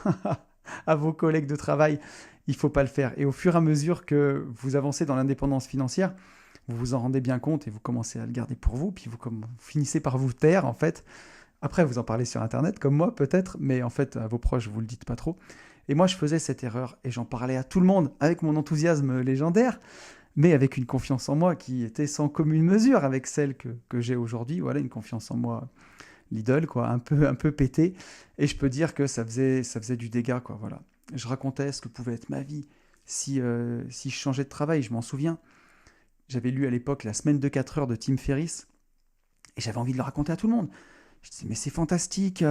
à vos collègues de travail. Il ne faut pas le faire. Et au fur et à mesure que vous avancez dans l'indépendance financière, vous vous en rendez bien compte et vous commencez à le garder pour vous, puis vous finissez par vous taire, en fait. Après, vous en parlez sur Internet, comme moi peut-être, mais en fait, à vos proches, vous ne le dites pas trop. Et moi, je faisais cette erreur et j'en parlais à tout le monde avec mon enthousiasme légendaire, mais avec une confiance en moi qui était sans commune mesure avec celle que j'ai aujourd'hui. Voilà, une confiance en moi Lidl, quoi, un peu pété. Et je peux dire que ça faisait du dégât, quoi, voilà. Je racontais ce que pouvait être ma vie si je changeais de travail, je m'en souviens. J'avais lu à l'époque La semaine de 4 heures de Tim Ferriss et j'avais envie de le raconter à tout le monde. Je disais, mais c'est fantastique,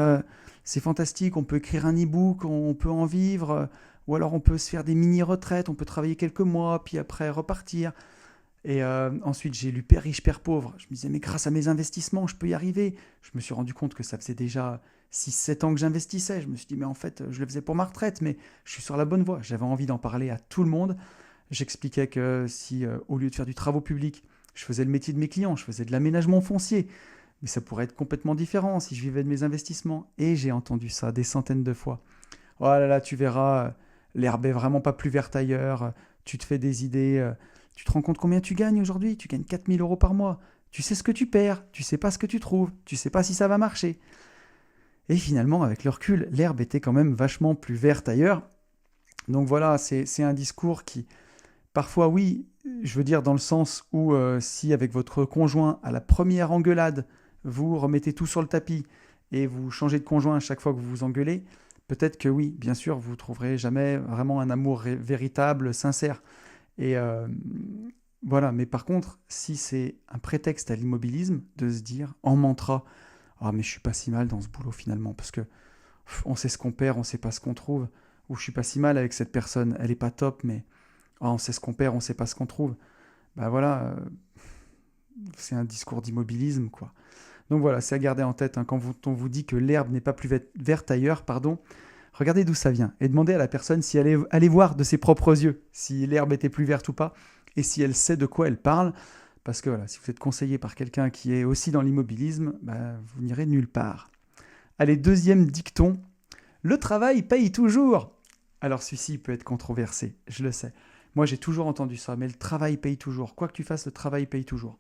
on peut écrire un e-book, on peut en vivre, ou alors on peut se faire des mini-retraites, on peut travailler quelques mois, puis après repartir. Et ensuite, j'ai lu Père riche, Père pauvre. Je me disais, mais grâce à mes investissements, je peux y arriver. Je me suis rendu compte que ça faisait déjà 6-7 ans que j'investissais. Je me suis dit, mais en fait, je le faisais pour ma retraite, mais je suis sur la bonne voie. J'avais envie d'en parler à tout le monde. J'expliquais que si, au lieu de faire du travaux public, je faisais le métier de mes clients, je faisais de l'aménagement foncier, mais ça pourrait être complètement différent si je vivais de mes investissements. Et j'ai entendu ça des centaines de fois. Oh là là, tu verras, l'herbe est vraiment pas plus verte ailleurs, tu te fais des idées, tu te rends compte combien tu gagnes aujourd'hui? Tu gagnes 4 000 € par mois. Tu sais ce que tu perds, tu sais pas ce que tu trouves, tu sais pas si ça va marcher. Et finalement, avec le recul, l'herbe était quand même vachement plus verte ailleurs. Donc voilà, c'est un discours qui, parfois oui, je veux dire dans le sens où si avec votre conjoint, à la première engueulade, vous remettez tout sur le tapis et vous changez de conjoint à chaque fois que vous vous engueulez, peut-être que oui, bien sûr, vous ne trouverez jamais vraiment un amour véritable, sincère. Et voilà, mais par contre, si c'est un prétexte à l'immobilisme, de se dire en mantra, ah mais je suis pas si mal dans ce boulot finalement, parce que on sait ce qu'on perd, on sait pas ce qu'on trouve, ou je suis pas si mal avec cette personne, elle est pas top, mais on sait ce qu'on perd, on sait pas ce qu'on trouve. Bah voilà, c'est un discours d'immobilisme, quoi. Donc voilà, c'est à garder en tête, hein, quand on vous dit que l'herbe n'est pas plus verte ailleurs, pardon, regardez d'où ça vient et demandez à la personne si elle allait voir de ses propres yeux si l'herbe était plus verte ou pas et si elle sait de quoi elle parle. Parce que voilà, si vous êtes conseillé par quelqu'un qui est aussi dans l'immobilisme, bah, vous n'irez nulle part. Allez, deuxième dicton, le travail paye toujours. Alors celui-ci peut être controversé, je le sais. Moi j'ai toujours entendu ça, mais le travail paye toujours. Quoi que tu fasses, le travail paye toujours.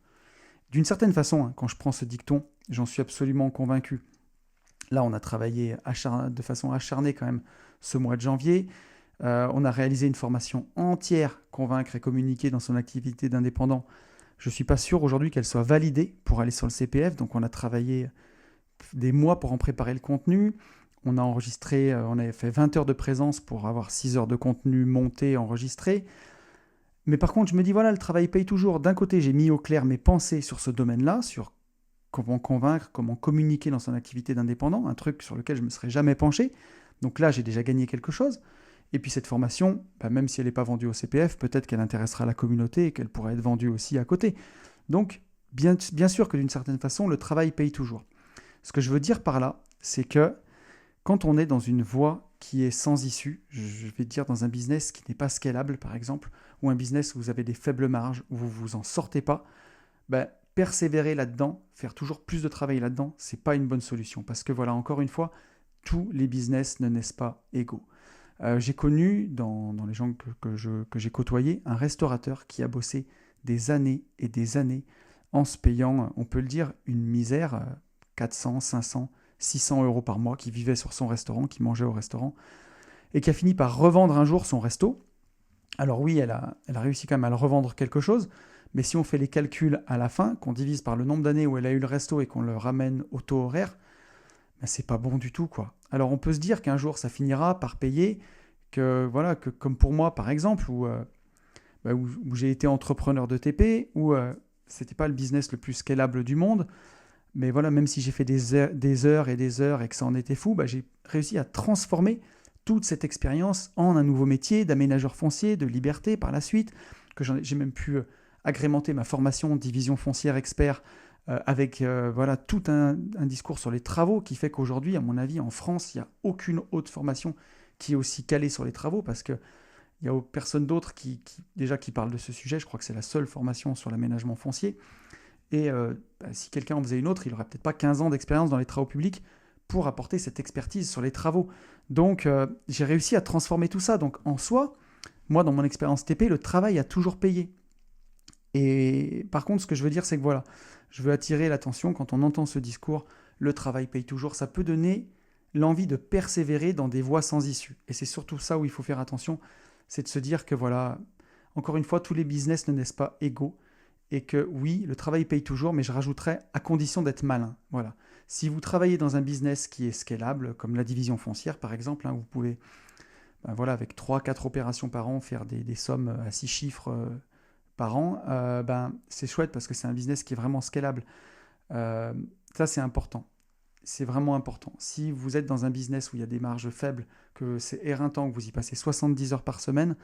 D'une certaine façon, hein, quand je prends ce dicton, j'en suis absolument convaincu. Là, on a travaillé de façon acharnée quand même ce mois de janvier. On a réalisé une formation entière, convaincre et communiquer dans son activité d'indépendant. Je ne suis pas sûr aujourd'hui qu'elle soit validée pour aller sur le CPF. Donc on a travaillé des mois pour en préparer le contenu. On a enregistré, on avait fait 20 heures de présence pour avoir 6 heures de contenu monté, enregistré. Mais par contre, je me dis, voilà, le travail paye toujours. D'un côté, j'ai mis au clair mes pensées sur ce domaine-là, sur comment convaincre, comment communiquer dans son activité d'indépendant, un truc sur lequel je ne me serais jamais penché. Donc là, j'ai déjà gagné quelque chose. Et puis cette formation, bah, même si elle n'est pas vendue au CPF, peut-être qu'elle intéressera la communauté et qu'elle pourrait être vendue aussi à côté. Donc, bien sûr que d'une certaine façon, le travail paye toujours. Ce que je veux dire par là, c'est que quand on est dans une voie qui est sans issue, je vais dire dans un business qui n'est pas scalable par exemple, ou un business où vous avez des faibles marges, où vous ne vous en sortez pas, bah, persévérer là-dedans, faire toujours plus de travail là-dedans, c'est pas une bonne solution. Parce que voilà, encore une fois, tous les business ne naissent pas égaux. J'ai connu dans les gens que j'ai côtoyés un restaurateur qui a bossé des années et des années en se payant, on peut le dire, une misère, 400, 500, 600 € par mois, qui vivait sur son restaurant, qui mangeait au restaurant, et qui a fini par revendre un jour son resto. Alors oui, elle a réussi quand même à le revendre quelque chose, mais si on fait les calculs à la fin, qu'on divise par le nombre d'années où elle a eu le resto et qu'on le ramène au taux horaire, ben c'est pas bon du tout, quoi. Alors on peut se dire qu'un jour ça finira par payer, que voilà, que comme pour moi par exemple, où j'ai été entrepreneur de TP, où c'était pas le business le plus scalable du monde, mais voilà, même si j'ai fait des heures et des heures et que ça en était fou, j'ai réussi à transformer toute cette expérience en un nouveau métier d'aménageur foncier, de liberté par la suite, j'ai même pu agrémenter ma formation division foncière expert avec voilà, tout un discours sur les travaux qui fait qu'aujourd'hui, à mon avis, en France, il n'y a aucune autre formation qui est aussi calée sur les travaux parce qu'il n'y a personne d'autre qui parle de ce sujet. Je crois que c'est la seule formation sur l'aménagement foncier. Et si quelqu'un en faisait une autre, il n'aurait peut-être pas 15 ans d'expérience dans les travaux publics pour apporter cette expertise sur les travaux. Donc, j'ai réussi à transformer tout ça. Donc, en soi, moi, dans mon expérience TP, le travail a toujours payé. Et par contre, ce que je veux dire, c'est que voilà, je veux attirer l'attention quand on entend ce discours, le travail paye toujours. Ça peut donner l'envie de persévérer dans des voies sans issue. Et c'est surtout ça où il faut faire attention, c'est de se dire que voilà, encore une fois, tous les business ne naissent pas égaux. Et que oui, le travail paye toujours, mais je rajouterais à condition d'être malin. Voilà. Si vous travaillez dans un business qui est scalable, comme la division foncière par exemple, vous pouvez, voilà, avec 3-4 opérations par an, faire des sommes à 6 chiffres par an, c'est chouette parce que c'est un business qui est vraiment scalable. Ça, c'est important. C'est vraiment important. Si vous êtes dans un business où il y a des marges faibles, que c'est éreintant, que vous y passez 70 heures par semaine,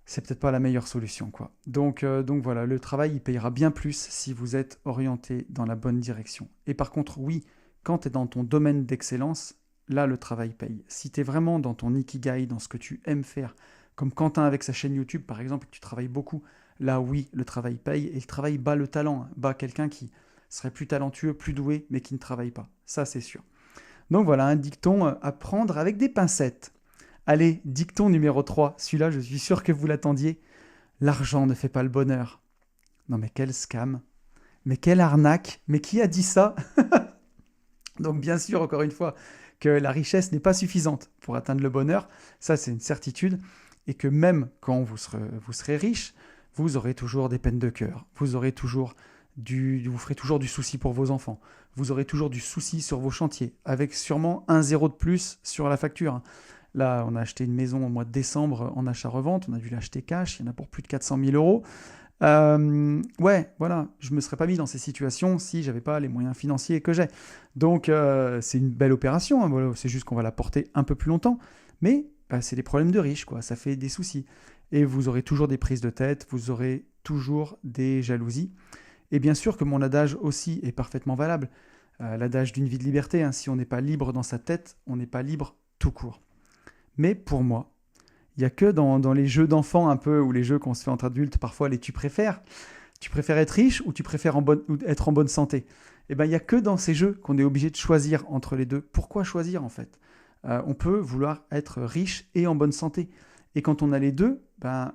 c'est peut-être pas la meilleure solution, quoi. Donc voilà, le travail, il payera bien plus si vous êtes orienté dans la bonne direction. Et par contre, oui, quand tu es dans ton domaine d'excellence, là, le travail paye. Si tu es vraiment dans ton ikigai, dans ce que tu aimes faire, comme Quentin avec sa chaîne YouTube, par exemple, que tu travailles beaucoup, là, oui, le travail paye. Et le travail bat le talent, bat quelqu'un qui serait plus talentueux, plus doué, mais qui ne travaille pas. Ça, c'est sûr. Donc voilà, un dicton à prendre avec des pincettes. Allez, dicton numéro 3. Celui-là, je suis sûr que vous l'attendiez. L'argent ne fait pas le bonheur. Non mais quel scam. Mais quelle arnaque. Mais qui a dit ça? Donc bien sûr, encore une fois, que la richesse n'est pas suffisante pour atteindre le bonheur. Ça, c'est une certitude. Et que même quand vous serez riche, vous aurez toujours des peines de cœur. Vous ferez toujours du souci pour vos enfants. Vous aurez toujours du souci sur vos chantiers, avec sûrement un zéro de plus sur la facture. Là, on a acheté une maison au mois de décembre en achat-revente. On a dû l'acheter cash. Il y en a pour plus de 400 000 euros. Ouais, voilà. Je ne me serais pas mis dans ces situations si je n'avais pas les moyens financiers que j'ai. Donc, c'est une belle opération. Hein, voilà. C'est juste qu'on va la porter un peu plus longtemps. Mais c'est des problèmes de riches, quoi. Ça fait des soucis. Et vous aurez toujours des prises de tête. Vous aurez toujours des jalousies. Et bien sûr que mon adage aussi est parfaitement valable. L'adage d'une vie de liberté. Hein. Si on n'est pas libre dans sa tête, on n'est pas libre tout court. Mais pour moi, il n'y a que dans les jeux d'enfants un peu, ou les jeux qu'on se fait entre adultes, parfois les tu préfères être riche ou tu préfères être en bonne santé. Eh bien, il n'y a que dans ces jeux qu'on est obligé de choisir entre les deux. Pourquoi choisir en fait? On peut vouloir être riche et en bonne santé. Et quand on a les deux,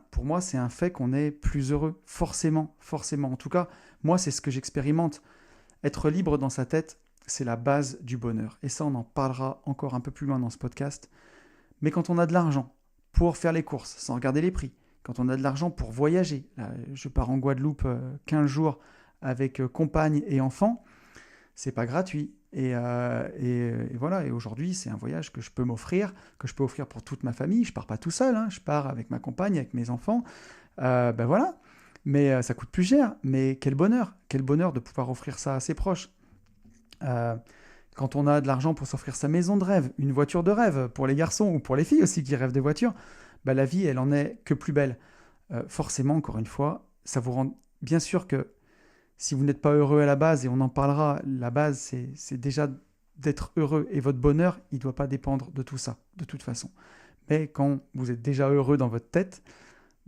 pour moi, c'est un fait qu'on est plus heureux. Forcément, forcément. En tout cas, moi, c'est ce que j'expérimente. Être libre dans sa tête, c'est la base du bonheur. Et ça, on en parlera encore un peu plus loin dans ce podcast. Mais quand on a de l'argent pour faire les courses sans regarder les prix, quand on a de l'argent pour voyager, là, je pars en Guadeloupe 15 jours avec compagne et enfants, c'est pas gratuit. Et voilà, et aujourd'hui, c'est un voyage que je peux m'offrir, que je peux offrir pour toute ma famille. Je pars pas tout seul, hein, je pars avec ma compagne, avec mes enfants. Voilà, mais ça coûte plus cher. Mais quel bonheur de pouvoir offrir ça à ses proches. Quand on a de l'argent pour s'offrir sa maison de rêve, une voiture de rêve pour les garçons ou pour les filles aussi qui rêvent des voitures, la vie, elle en est que plus belle. Forcément, encore une fois, ça vous rend... Bien sûr que si vous n'êtes pas heureux à la base, et on en parlera, la base, c'est déjà d'être heureux. Et votre bonheur, il ne doit pas dépendre de tout ça, de toute façon. Mais quand vous êtes déjà heureux dans votre tête,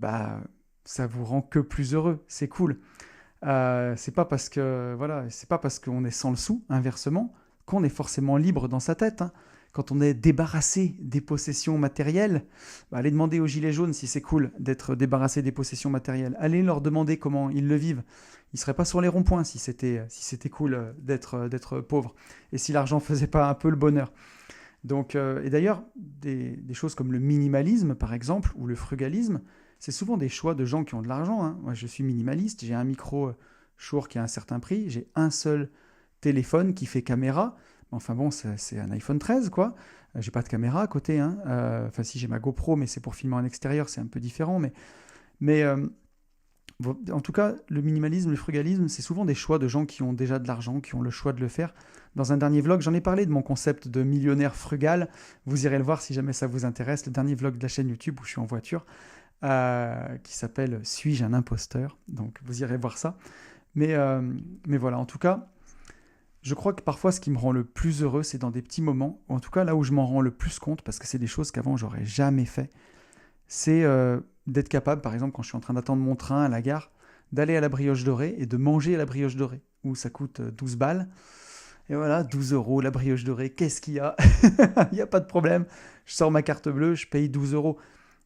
ça vous rend que plus heureux. C'est cool. C'est pas parce qu'on est sans le sou, inversement, qu'on est forcément libre dans sa tête. Hein. Quand on est débarrassé des possessions matérielles, allez demander aux gilets jaunes si c'est cool d'être débarrassé des possessions matérielles. Allez leur demander comment ils le vivent. Ils ne seraient pas sur les ronds-points si c'était cool d'être pauvre. Et si l'argent ne faisait pas un peu le bonheur. Donc, et d'ailleurs, des choses comme le minimalisme, par exemple, ou le frugalisme, c'est souvent des choix de gens qui ont de l'argent. Hein. Moi, je suis minimaliste, j'ai un micro Shure qui a un certain prix, j'ai un seul téléphone qui fait caméra. Enfin bon, c'est un iPhone 13, quoi. J'ai pas de caméra à côté, hein. Enfin, si, j'ai ma GoPro, mais c'est pour filmer en extérieur, c'est un peu différent. Mais en tout cas, le minimalisme, le frugalisme, c'est souvent des choix de gens qui ont déjà de l'argent, qui ont le choix de le faire. Dans un dernier vlog, j'en ai parlé de mon concept de millionnaire frugal. Vous irez le voir si jamais ça vous intéresse. Le dernier vlog de la chaîne YouTube où je suis en voiture, qui s'appelle Suis-je un imposteur? Donc vous irez voir ça. Mais voilà, en tout cas, je crois que parfois ce qui me rend le plus heureux, c'est dans des petits moments, ou en tout cas là où je m'en rends le plus compte, parce que c'est des choses qu'avant j'aurais jamais fait, c'est d'être capable, par exemple, quand je suis en train d'attendre mon train à la gare, d'aller à la brioche dorée et de manger à la brioche dorée, où ça coûte 12 balles. Et voilà, 12 € la brioche dorée, qu'est-ce qu'il y a? Il n'y a pas de problème. Je sors ma carte bleue, je paye 12 €.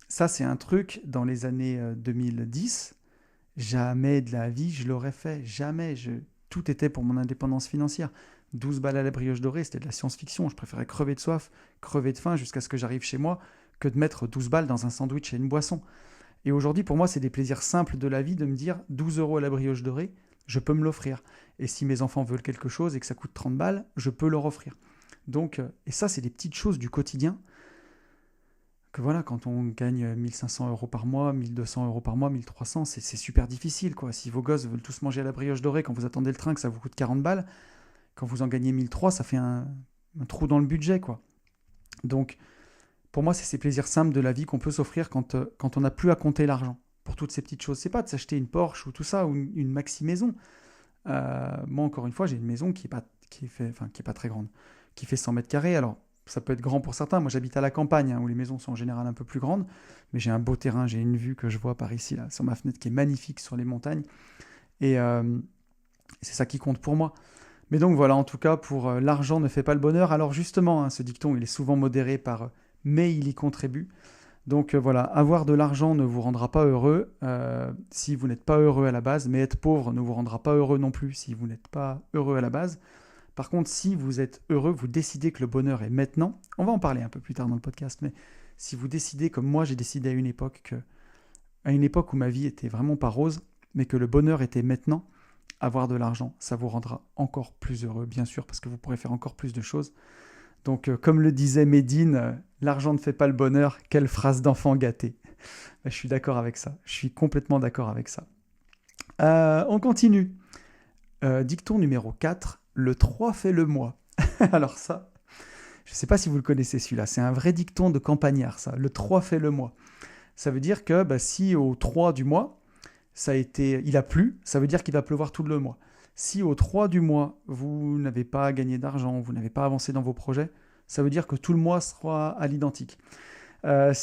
Ça, c'est un truc, dans les années 2010, jamais de la vie je l'aurais fait. Jamais. Tout était pour mon indépendance financière. 12 balles à la brioche dorée, c'était de la science-fiction. Je préférais crever de soif, crever de faim jusqu'à ce que j'arrive chez moi que de mettre 12 balles dans un sandwich et une boisson. Et aujourd'hui, pour moi, c'est des plaisirs simples de la vie de me dire 12 € à la brioche dorée, je peux me l'offrir. Et si mes enfants veulent quelque chose et que ça coûte 30 balles, je peux leur offrir. Donc, et ça, c'est des petites choses du quotidien que voilà, quand on gagne 1 500 € par mois, 1 200 € par mois, 1 300, c'est super difficile, quoi. Si vos gosses veulent tous manger à la brioche dorée quand vous attendez le train, que ça vous coûte 40 balles, quand vous en gagnez 1 300, ça fait un trou dans le budget, quoi. Donc, pour moi, c'est ces plaisirs simples de la vie qu'on peut s'offrir quand on n'a plus à compter l'argent. Pour toutes ces petites choses. C'est pas de s'acheter une Porsche ou tout ça, ou une maxi maison. Moi, encore une fois, j'ai une maison qui est pas très grande, qui fait 100 mètres carrés. Alors, ça peut être grand pour certains. Moi, j'habite à la campagne, hein, où les maisons sont en général un peu plus grandes. Mais j'ai un beau terrain, j'ai une vue que je vois par ici, là, sur ma fenêtre, qui est magnifique sur les montagnes. Et c'est ça qui compte pour moi. Mais donc voilà, en tout cas, pour l'argent ne fait pas le bonheur. Alors justement, hein, ce dicton, il est souvent modéré par mais il y contribue. Donc voilà, avoir de l'argent ne vous rendra pas heureux si vous n'êtes pas heureux à la base, mais être pauvre ne vous rendra pas heureux non plus si vous n'êtes pas heureux à la base. Par contre, si vous êtes heureux, vous décidez que le bonheur est maintenant, on va en parler un peu plus tard dans le podcast, mais si vous décidez, comme moi j'ai décidé à une époque où ma vie était vraiment pas rose, mais que le bonheur était maintenant, avoir de l'argent, ça vous rendra encore plus heureux, bien sûr, parce que vous pourrez faire encore plus de choses. Donc, comme le disait Médine, l'argent ne fait pas le bonheur, quelle phrase d'enfant gâté. Je suis d'accord avec ça, je suis complètement d'accord avec ça. On continue. Dicton numéro 4, le 3 fait le mois. Alors ça, je ne sais pas si vous le connaissez celui-là, c'est un vrai dicton de campagnard, ça, le 3 fait le mois. Ça veut dire que si au 3 du mois, il a plu, ça veut dire qu'il va pleuvoir tout le mois. Si au 3 du mois, vous n'avez pas gagné d'argent, vous n'avez pas avancé dans vos projets, ça veut dire que tout le mois sera à l'identique. Le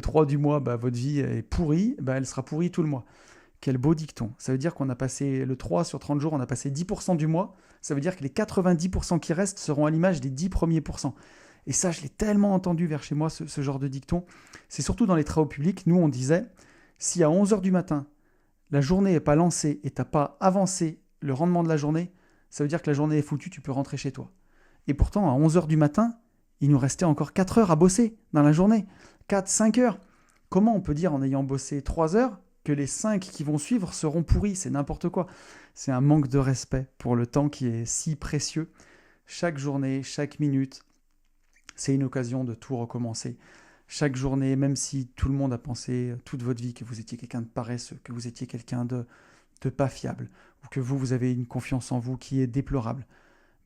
3 du mois, votre vie est pourrie, elle sera pourrie tout le mois. Quel beau dicton. Ça veut dire qu'on a passé le 3 sur 30 jours, on a passé 10% du mois. Ça veut dire que les 90% qui restent seront à l'image des 10 premiers pourcents. Et ça, je l'ai tellement entendu vers chez moi, ce genre de dicton. C'est surtout dans les travaux publics. Nous, on disait, si à 11h du matin, la journée n'est pas lancée et tu n'as pas avancé le rendement de la journée, ça veut dire que la journée est foutue, tu peux rentrer chez toi. Et pourtant, à 11h du matin, il nous restait encore 4 heures à bosser dans la journée. 4, 5 heures. Comment on peut dire, en ayant bossé 3 heures, que les 5 qui vont suivre seront pourris? C'est n'importe quoi. C'est un manque de respect pour le temps qui est si précieux. Chaque journée, chaque minute, c'est une occasion de tout recommencer. Chaque journée, même si tout le monde a pensé toute votre vie que vous étiez quelqu'un de paresseux, que vous étiez quelqu'un de pas fiable, ou que vous avez une confiance en vous qui est déplorable,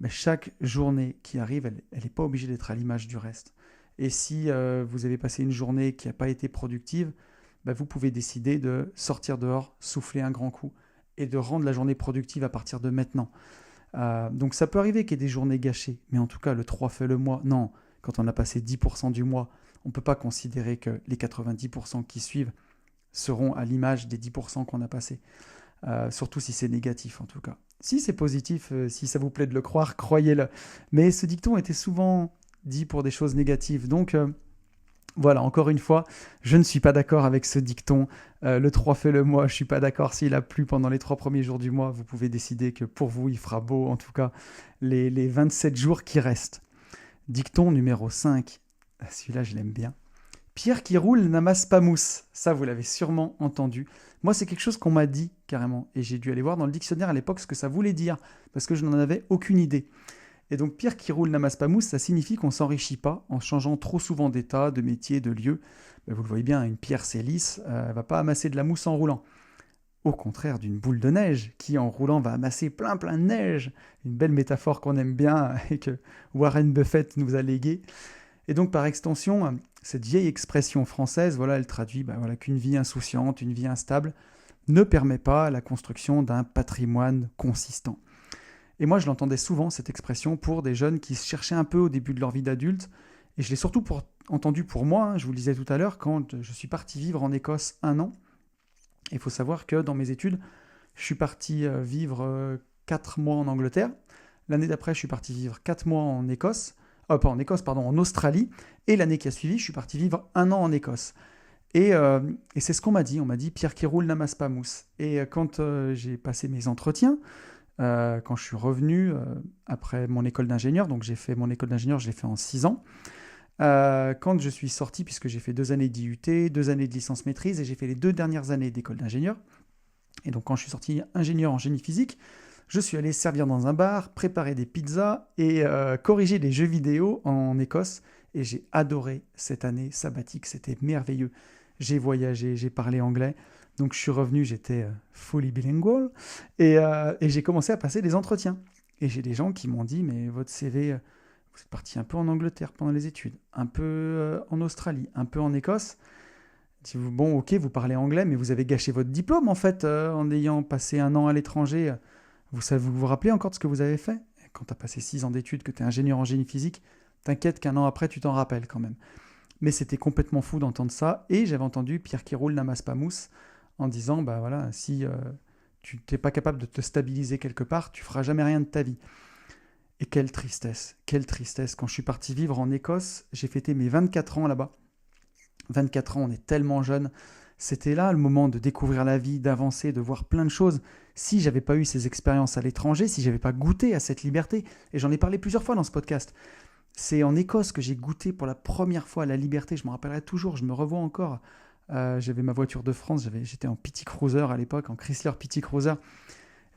mais chaque journée qui arrive, elle n'est pas obligée d'être à l'image du reste. Et si vous avez passé une journée qui n'a pas été productive, vous pouvez décider de sortir dehors, souffler un grand coup, et de rendre la journée productive à partir de maintenant. Donc ça peut arriver qu'il y ait des journées gâchées, mais en tout cas, le 3 fait le mois. Non, quand on a passé 10% du mois, on ne peut pas considérer que les 90% qui suivent seront à l'image des 10% qu'on a passés. Surtout si c'est négatif, en tout cas. Si c'est positif, si ça vous plaît de le croire, croyez-le. Mais ce dicton était souvent dit pour des choses négatives. Donc, voilà, encore une fois, je ne suis pas d'accord avec ce dicton. Le 3 fait le mois, je ne suis pas d'accord s'il a plu pendant les 3 premiers jours du mois. Vous pouvez décider que pour vous, il fera beau, en tout cas, les 27 jours qui restent. Dicton numéro 5. Celui-là, je l'aime bien. Pierre qui roule n'amasse pas mousse. Ça, vous l'avez sûrement entendu. Moi, c'est quelque chose qu'on m'a dit carrément. Et j'ai dû aller voir dans le dictionnaire à l'époque ce que ça voulait dire, parce que je n'en avais aucune idée. Et donc, pierre qui roule n'amasse pas mousse, ça signifie qu'on ne s'enrichit pas en changeant trop souvent d'état, de métier, de lieu. Ben, vous le voyez bien, une pierre, c'est lisse, elle ne va pas amasser de la mousse en roulant. Au contraire d'une boule de neige, qui en roulant va amasser plein de neige. Une belle métaphore qu'on aime bien et que Warren Buffett nous a léguée. Et donc, par extension, cette vieille expression française, voilà, elle traduit qu'une vie insouciante, une vie instable, ne permet pas la construction d'un patrimoine consistant. Et moi, je l'entendais souvent, cette expression, pour des jeunes qui se cherchaient un peu au début de leur vie d'adulte. Et je l'ai surtout entendu pour moi, je vous le disais tout à l'heure, quand je suis parti vivre en Écosse 1 an. Il faut savoir que dans mes études, je suis parti vivre 4 mois en Angleterre. L'année d'après, je suis parti vivre 4 mois en Écosse. Pas en Écosse, pardon, en Australie. Et l'année qui a suivi, je suis parti vivre 1 an en Écosse. Et c'est ce qu'on m'a dit. On m'a dit, pierre qui roule n'amasse pas mousse. Et quand j'ai passé mes entretiens, quand je suis revenu après mon école d'ingénieur, donc j'ai fait mon école d'ingénieur, je l'ai fait en 6 ans. Quand je suis sorti, puisque j'ai fait 2 années d'IUT, 2 années de licence maîtrise, et j'ai fait les 2 dernières années d'école d'ingénieur. Et donc quand je suis sorti ingénieur en génie physique, je suis allé servir dans un bar, préparer des pizzas et corriger des jeux vidéo en Écosse. Et j'ai adoré cette année sabbatique, c'était merveilleux. J'ai voyagé, j'ai parlé anglais. Donc je suis revenu, j'étais fully bilingual. Et j'ai commencé à passer des entretiens. Et j'ai des gens qui m'ont dit, mais votre CV, vous êtes parti un peu en Angleterre pendant les études, un peu en Australie, un peu en Écosse. Bon, ok, vous parlez anglais, mais vous avez gâché votre diplôme en fait, en ayant passé 1 an à l'étranger. Vous rappelez encore de ce que vous avez fait? Quand tu as passé 6 ans d'études, que tu es ingénieur en génie physique, t'inquiète qu'un an après, tu t'en rappelles quand même. Mais c'était complètement fou d'entendre ça. Et j'avais entendu pierre qui roule n'amasse pas mousse en disant, bah voilà, si tu n'es pas capable de te stabiliser quelque part, tu feras jamais rien de ta vie. Et quelle tristesse. Quand je suis parti vivre en Écosse, j'ai fêté mes 24 ans là-bas. 24 ans, on est tellement jeune. C'était là le moment de découvrir la vie, d'avancer, de voir plein de choses. Si j'avais pas eu ces expériences à l'étranger, si j'avais pas goûté à cette liberté, et j'en ai parlé plusieurs fois dans ce podcast, c'est en Écosse que j'ai goûté pour la première fois à la liberté. Je me rappellerai toujours, je me revois encore. J'avais ma voiture de France, j'étais en Petit Cruiser à l'époque, en Chrysler Petit Cruiser.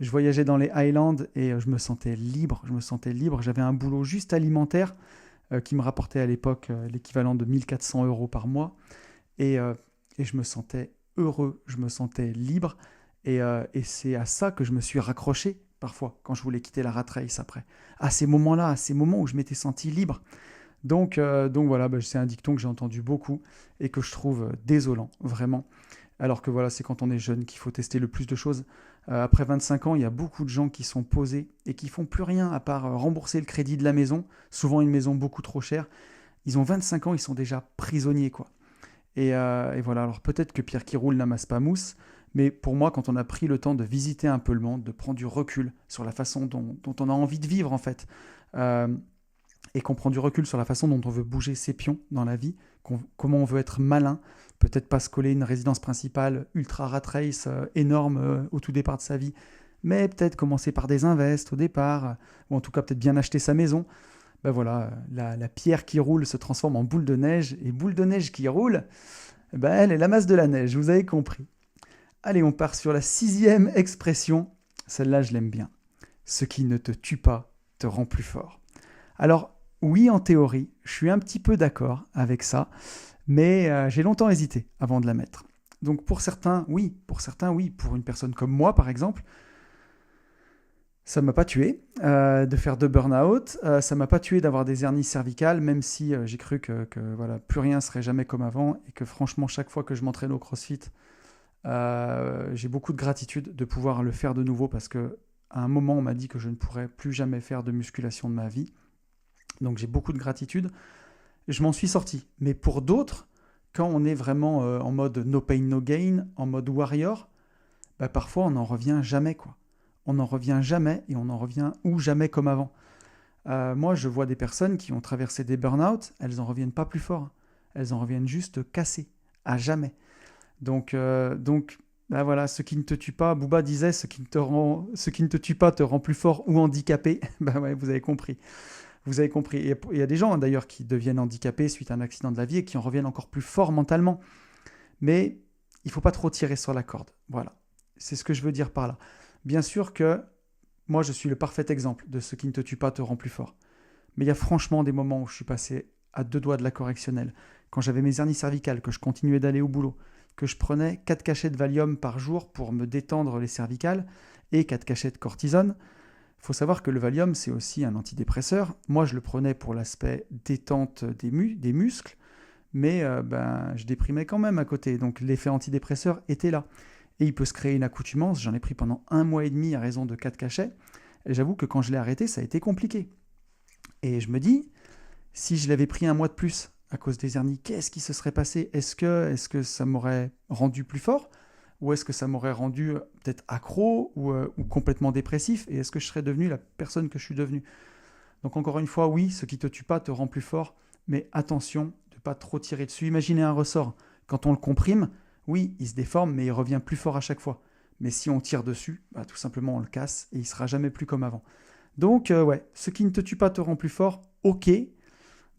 Je voyageais dans les Highlands et je me sentais libre. J'avais un boulot juste alimentaire qui me rapportait à l'époque l'équivalent de 1 400 € par mois. Et je me sentais heureux, je me sentais libre. Et c'est à ça que je me suis raccroché parfois quand je voulais quitter la rat race après. À ces moments-là, à ces moments où je m'étais senti libre. Donc voilà, c'est un dicton que j'ai entendu beaucoup et que je trouve désolant, vraiment. Alors que voilà, c'est quand on est jeune qu'il faut tester le plus de choses. Après 25 ans, il y a beaucoup de gens qui sont posés et qui font plus rien à part rembourser le crédit de la maison, souvent une maison beaucoup trop chère. Ils ont 25 ans, ils sont déjà prisonniers, quoi. Et voilà, alors peut-être que pierre qui roule n'amasse pas mousse, mais pour moi, quand on a pris le temps de visiter un peu le monde, de prendre du recul sur la façon dont on a envie de vivre, en fait, et qu'on prend du recul sur la façon dont on veut bouger ses pions dans la vie, comment on veut être malin, peut-être pas se coller une résidence principale ultra rat race énorme au tout départ de sa vie, mais peut-être commencer par des invests au départ, ou en tout cas peut-être bien acheter sa maison. Ben voilà, la pierre qui roule se transforme en boule de neige, et boule de neige qui roule, ben elle est la masse de la neige, vous avez compris. Allez, on part sur la 6e expression, celle-là je l'aime bien. Ce qui ne te tue pas te rend plus fort. Alors, oui, en théorie, je suis un petit peu d'accord avec ça, mais j'ai longtemps hésité avant de la mettre. Donc pour certains, oui. Pour une personne comme moi, par exemple, ça ne m'a pas tué de faire 2 burn-out, ça ne m'a pas tué d'avoir des hernies cervicales, même si j'ai cru que voilà, plus rien ne serait jamais comme avant, et que franchement, chaque fois que je m'entraîne au CrossFit, j'ai beaucoup de gratitude de pouvoir le faire de nouveau, parce qu'à un moment, on m'a dit que je ne pourrais plus jamais faire de musculation de ma vie. Donc j'ai beaucoup de gratitude. Je m'en suis sorti. Mais pour d'autres, quand on est vraiment en mode no pain, no gain, en mode warrior, bah parfois on n'en revient jamais, quoi. On n'en revient jamais, et on en revient ou jamais comme avant. Moi, je vois des personnes qui ont traversé des burn-out, elles n'en reviennent pas plus fort. Elles en reviennent juste cassées, à jamais. Donc bah voilà, ce qui ne te tue pas, Booba disait, ce qui ne te tue pas te rend plus fort ou handicapé. Bah ouais, vous avez compris. Vous avez compris. Et il y a des gens d'ailleurs qui deviennent handicapés suite à un accident de la vie et qui en reviennent encore plus fort mentalement. Mais il ne faut pas trop tirer sur la corde. Voilà, c'est ce que je veux dire par là. Bien sûr que moi, je suis le parfait exemple de ce qui ne te tue pas te rend plus fort. Mais il y a franchement des moments où je suis passé à 2 doigts de la correctionnelle. Quand j'avais mes hernies cervicales, que je continuais d'aller au boulot, que je prenais 4 cachets de Valium par jour pour me détendre les cervicales et 4 cachets de cortisone. Il faut savoir que le Valium, c'est aussi un antidépresseur. Moi, je le prenais pour l'aspect détente des muscles, mais je déprimais quand même à côté. Donc l'effet antidépresseur était là. Et il peut se créer une accoutumance. J'en ai pris pendant 1 mois et demi à raison de 4 cachets. Et j'avoue que quand je l'ai arrêté, ça a été compliqué. Et je me dis, si je l'avais pris 1 mois de plus à cause des hernies, qu'est-ce qui se serait passé? Est-ce que ça m'aurait rendu plus fort? Ou est-ce que ça m'aurait rendu peut-être accro ou complètement dépressif? Et est-ce que je serais devenu la personne que je suis devenu? Donc encore une fois, oui, ce qui ne te tue pas te rend plus fort, mais attention de ne pas trop tirer dessus. Imaginez un ressort. Quand on le comprime, oui, il se déforme, mais il revient plus fort à chaque fois. Mais si on tire dessus, tout simplement on le casse et il ne sera jamais plus comme avant. Donc ouais, ce qui ne te tue pas te rend plus fort, ok,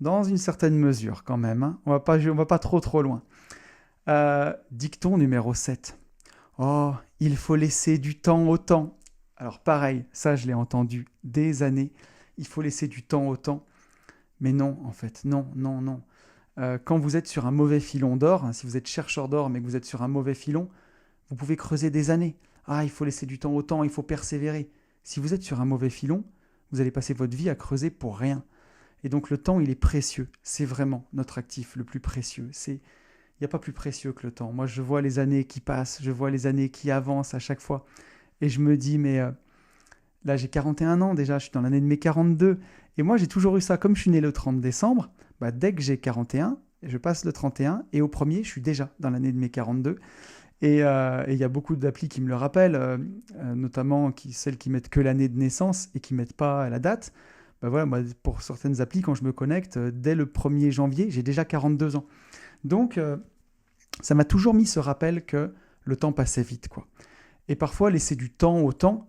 dans une certaine mesure quand même. Hein. On va pas trop loin. Dicton numéro 7. Oh, il faut laisser du temps au temps. Alors pareil, ça je l'ai entendu des années. Il faut laisser du temps au temps. Mais non, en fait, non. Quand vous êtes sur un mauvais filon d'or, hein, si vous êtes chercheur d'or mais que vous êtes sur un mauvais filon, vous pouvez creuser des années. Ah, il faut laisser du temps au temps, il faut persévérer. Si vous êtes sur un mauvais filon, vous allez passer votre vie à creuser pour rien. Et donc le temps, il est précieux. C'est vraiment notre actif le plus précieux. Il n'y a pas plus précieux que le temps. Moi, je vois les années qui passent, je vois les années qui avancent à chaque fois. Et je me dis, mais là, j'ai 41 ans déjà, je suis dans l'année de mes 42. Et moi, j'ai toujours eu ça. Comme je suis né le 30 décembre, dès que j'ai 41, je passe le 31. Et au premier, je suis déjà dans l'année de mes 42. Et il y a beaucoup d'applis qui me le rappellent, notamment celles qui mettent que l'année de naissance et qui ne mettent pas la date. Voilà, moi, pour certaines applis, quand je me connecte, dès le 1er janvier, j'ai déjà 42 ans. Donc, ça m'a toujours mis ce rappel que le temps passait vite, quoi. Et parfois, laisser du temps au temps,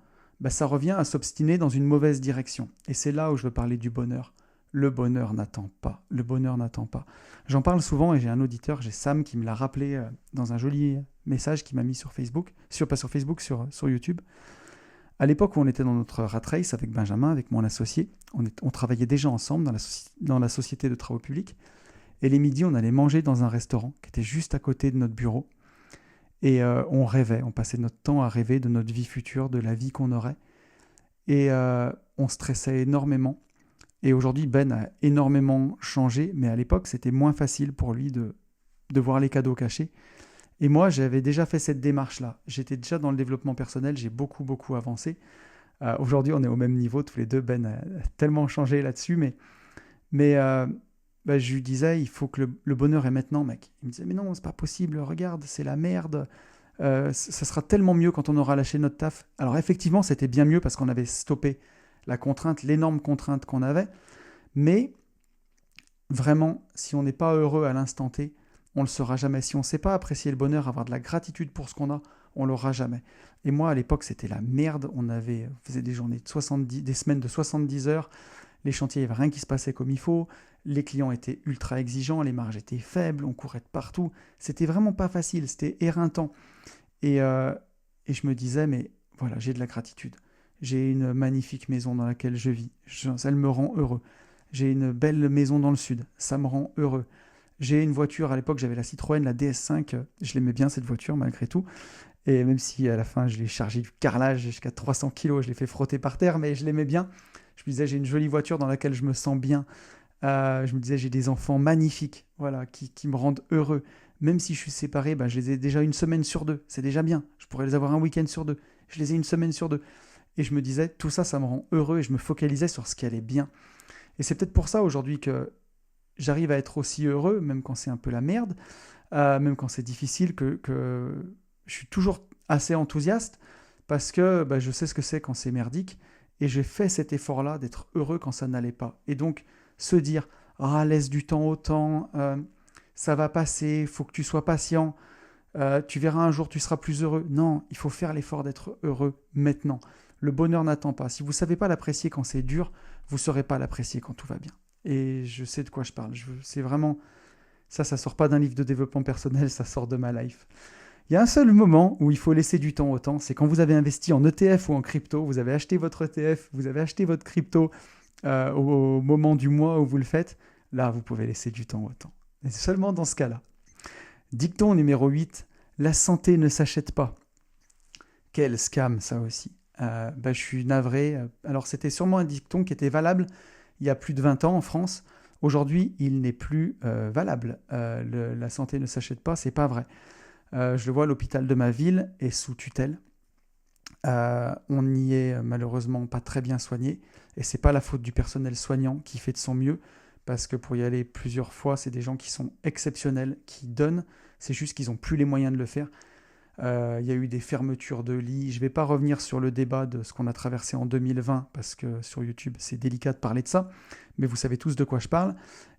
ça revient à s'obstiner dans une mauvaise direction. Et c'est là où je veux parler du bonheur. Le bonheur n'attend pas. Le bonheur n'attend pas. J'en parle souvent et j'ai un auditeur, j'ai Sam, qui me l'a rappelé dans un joli message qu'il m'a mis sur Facebook, sur YouTube. À l'époque où on était dans notre rat race avec Benjamin, avec mon associé, on travaillait déjà ensemble dans la société de travaux publics. Et les midis, on allait manger dans un restaurant qui était juste à côté de notre bureau. Et on rêvait, on passait notre temps à rêver de notre vie future, de la vie qu'on aurait. Et on stressait énormément. Et aujourd'hui, Ben a énormément changé, mais à l'époque, c'était moins facile pour lui de voir les cadeaux cachés. Et moi, j'avais déjà fait cette démarche-là. J'étais déjà dans le développement personnel, j'ai beaucoup avancé. Aujourd'hui, on est au même niveau, tous les deux. Ben a tellement changé là-dessus, mais je lui disais, il faut que le bonheur est maintenant, mec. Il me disait, mais non, c'est pas possible, regarde, c'est la merde. Ça sera tellement mieux quand on aura lâché notre taf. Alors effectivement, c'était bien mieux parce qu'on avait stoppé la contrainte, l'énorme contrainte qu'on avait. Mais vraiment, si on n'est pas heureux à l'instant T, on ne le sera jamais. Si on ne sait pas apprécier le bonheur, avoir de la gratitude pour ce qu'on a, on ne l'aura jamais. Et moi, à l'époque, c'était la merde. On faisait des journées des semaines de 70 heures. Les chantiers, il n'y avait rien qui se passait comme il faut. Les clients étaient ultra exigeants, les marges étaient faibles, on courait de partout. C'était vraiment pas facile, c'était éreintant. Et je me disais, mais voilà, j'ai de la gratitude. J'ai une magnifique maison dans laquelle je vis. Elle me rend heureux. J'ai une belle maison dans le sud. Ça me rend heureux. J'ai une voiture, à l'époque, j'avais la Citroën, la DS5. Je l'aimais bien, cette voiture, malgré tout. Et même si, à la fin, je l'ai chargé du carrelage jusqu'à 300 kilos, je l'ai fait frotter par terre, mais je l'aimais bien. Je me disais, j'ai une jolie voiture dans laquelle je me sens bien. Je me disais, j'ai des enfants magnifiques, voilà, qui me rendent heureux. Même si je suis séparé, je les ai déjà une semaine sur 2. C'est déjà bien. Je pourrais les avoir un week-end sur 2. Je les ai une semaine sur 2. Et je me disais, tout ça, ça me rend heureux et je me focalisais sur ce qui allait bien. Et c'est peut-être pour ça aujourd'hui que j'arrive à être aussi heureux, même quand c'est un peu la merde, même quand c'est difficile, que je suis toujours assez enthousiaste parce que je sais ce que c'est quand c'est merdique et j'ai fait cet effort-là d'être heureux quand ça n'allait pas. Et donc, se dire, laisse du temps au temps, ça va passer, il faut que tu sois patient, tu verras un jour, tu seras plus heureux. Non, il faut faire l'effort d'être heureux maintenant. Le bonheur n'attend pas. Si vous ne savez pas l'apprécier quand c'est dur, vous ne saurez pas l'apprécier quand tout va bien. Et je sais de quoi je parle. C'est vraiment... Ça sort pas d'un livre de développement personnel, ça sort de ma life. Il y a un seul moment où il faut laisser du temps au temps, c'est quand vous avez investi en ETF ou en crypto, vous avez acheté votre ETF, vous avez acheté votre crypto au moment du mois où vous le faites, là, vous pouvez laisser du temps au temps. Et c'est seulement dans ce cas-là. Dicton numéro 8, la santé ne s'achète pas. Quel scam, ça aussi. Je suis navré. Alors, c'était sûrement un dicton qui était valable il y a plus de 20 ans en France. Aujourd'hui, il n'est plus valable. La santé ne s'achète pas, c'est pas vrai. Je le vois, l'hôpital de ma ville est sous tutelle. On n'y est malheureusement pas très bien soigné. Et c'est pas la faute du personnel soignant qui fait de son mieux. Parce que pour y aller plusieurs fois, c'est des gens qui sont exceptionnels, qui donnent. C'est juste qu'ils n'ont plus les moyens de le faire. Il y a eu des fermetures de lits. Je ne vais pas revenir sur le débat de ce qu'on a traversé en 2020, parce que sur YouTube, c'est délicat de parler de ça. Mais vous savez tous de quoi je parle.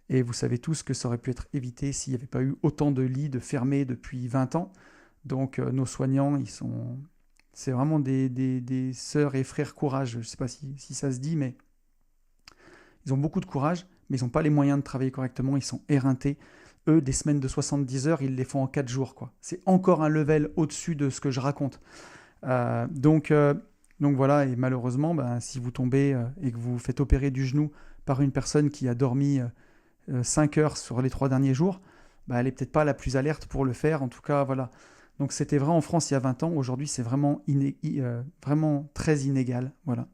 Et vous savez tous que ça aurait pu être évité s'il n'y avait pas eu autant de lits de fermés depuis 20 ans. Donc nos soignants, c'est vraiment des sœurs et frères courage. Je ne sais pas si ça se dit, mais ils ont beaucoup de courage, mais ils n'ont pas les moyens de travailler correctement. Ils sont éreintés. Eux, des semaines de 70 heures, ils les font en 4 jours, quoi. C'est encore un level au-dessus de ce que je raconte. Donc voilà, et malheureusement, si vous tombez et que vous vous faites opérer du genou par une personne qui a dormi 5 heures sur les 3 derniers jours, elle n'est peut-être pas la plus alerte pour le faire. En tout cas, voilà. Donc c'était vrai en France il y a 20 ans. Aujourd'hui, c'est vraiment, vraiment très inégal. Voilà.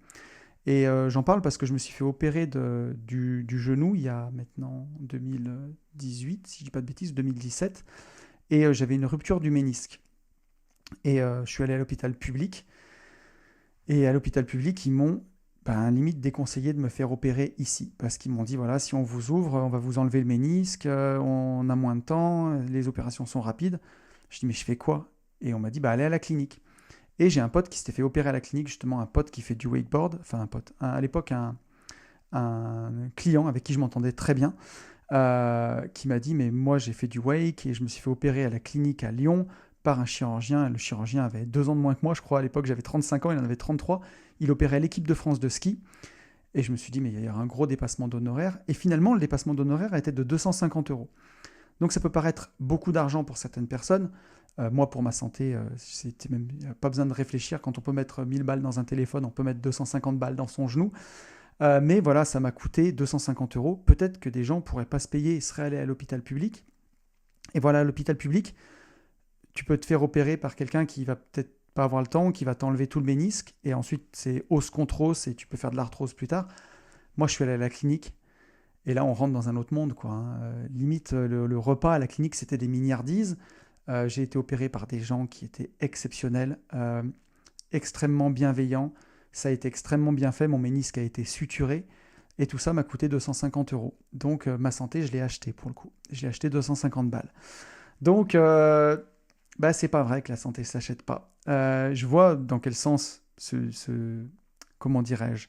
Et j'en parle parce que je me suis fait opérer du genou il y a maintenant 2018, si je ne dis pas de bêtises, 2017. Et j'avais une rupture du ménisque. Et je suis allé à l'hôpital public. Et à l'hôpital public, ils m'ont limite déconseillé de me faire opérer ici. Parce qu'ils m'ont dit, voilà, si on vous ouvre, on va vous enlever le ménisque, on a moins de temps, les opérations sont rapides. Je dis, mais je fais quoi? Et on m'a dit, allez à la clinique. Et j'ai un pote qui s'était fait opérer à la clinique, justement un pote qui fait du wakeboard, enfin un pote, à l'époque un client avec qui je m'entendais très bien, qui m'a dit, mais moi j'ai fait du wake et je me suis fait opérer à la clinique à Lyon par un chirurgien. Le chirurgien avait 2 ans de moins que moi, je crois, à l'époque j'avais 35 ans, il en avait 33. Il opérait l'équipe de France de ski. Et je me suis dit, mais il y a un gros dépassement d'honoraires. Et finalement, le dépassement d'honoraires était de 250 euros. Donc ça peut paraître beaucoup d'argent pour certaines personnes. Moi, pour ma santé, il n'y a pas besoin de réfléchir. Quand on peut mettre 1000 balles dans un téléphone, on peut mettre 250 balles dans son genou. Mais voilà, ça m'a coûté 250 euros. Peut-être que des gens ne pourraient pas se payer et seraient allés à l'hôpital public. Et voilà, à l'hôpital public, tu peux te faire opérer par quelqu'un qui va peut-être pas avoir le temps, qui va t'enlever tout le ménisque. Et ensuite, c'est os contre os et tu peux faire de l'arthrose plus tard. Moi, je suis allé à la clinique. Et là, on rentre dans un autre monde, quoi. Limite, le repas à la clinique, c'était des mignardises. J'ai été opéré par des gens qui étaient exceptionnels, extrêmement bienveillants. Ça a été extrêmement bien fait. Mon ménisque a été suturé. Et tout ça m'a coûté 250 euros. Donc, ma santé, je l'ai acheté pour le coup. J'ai acheté 250 balles. Donc, c'est pas vrai que la santé ne s'achète pas. Je vois dans quel sens comment dirais-je,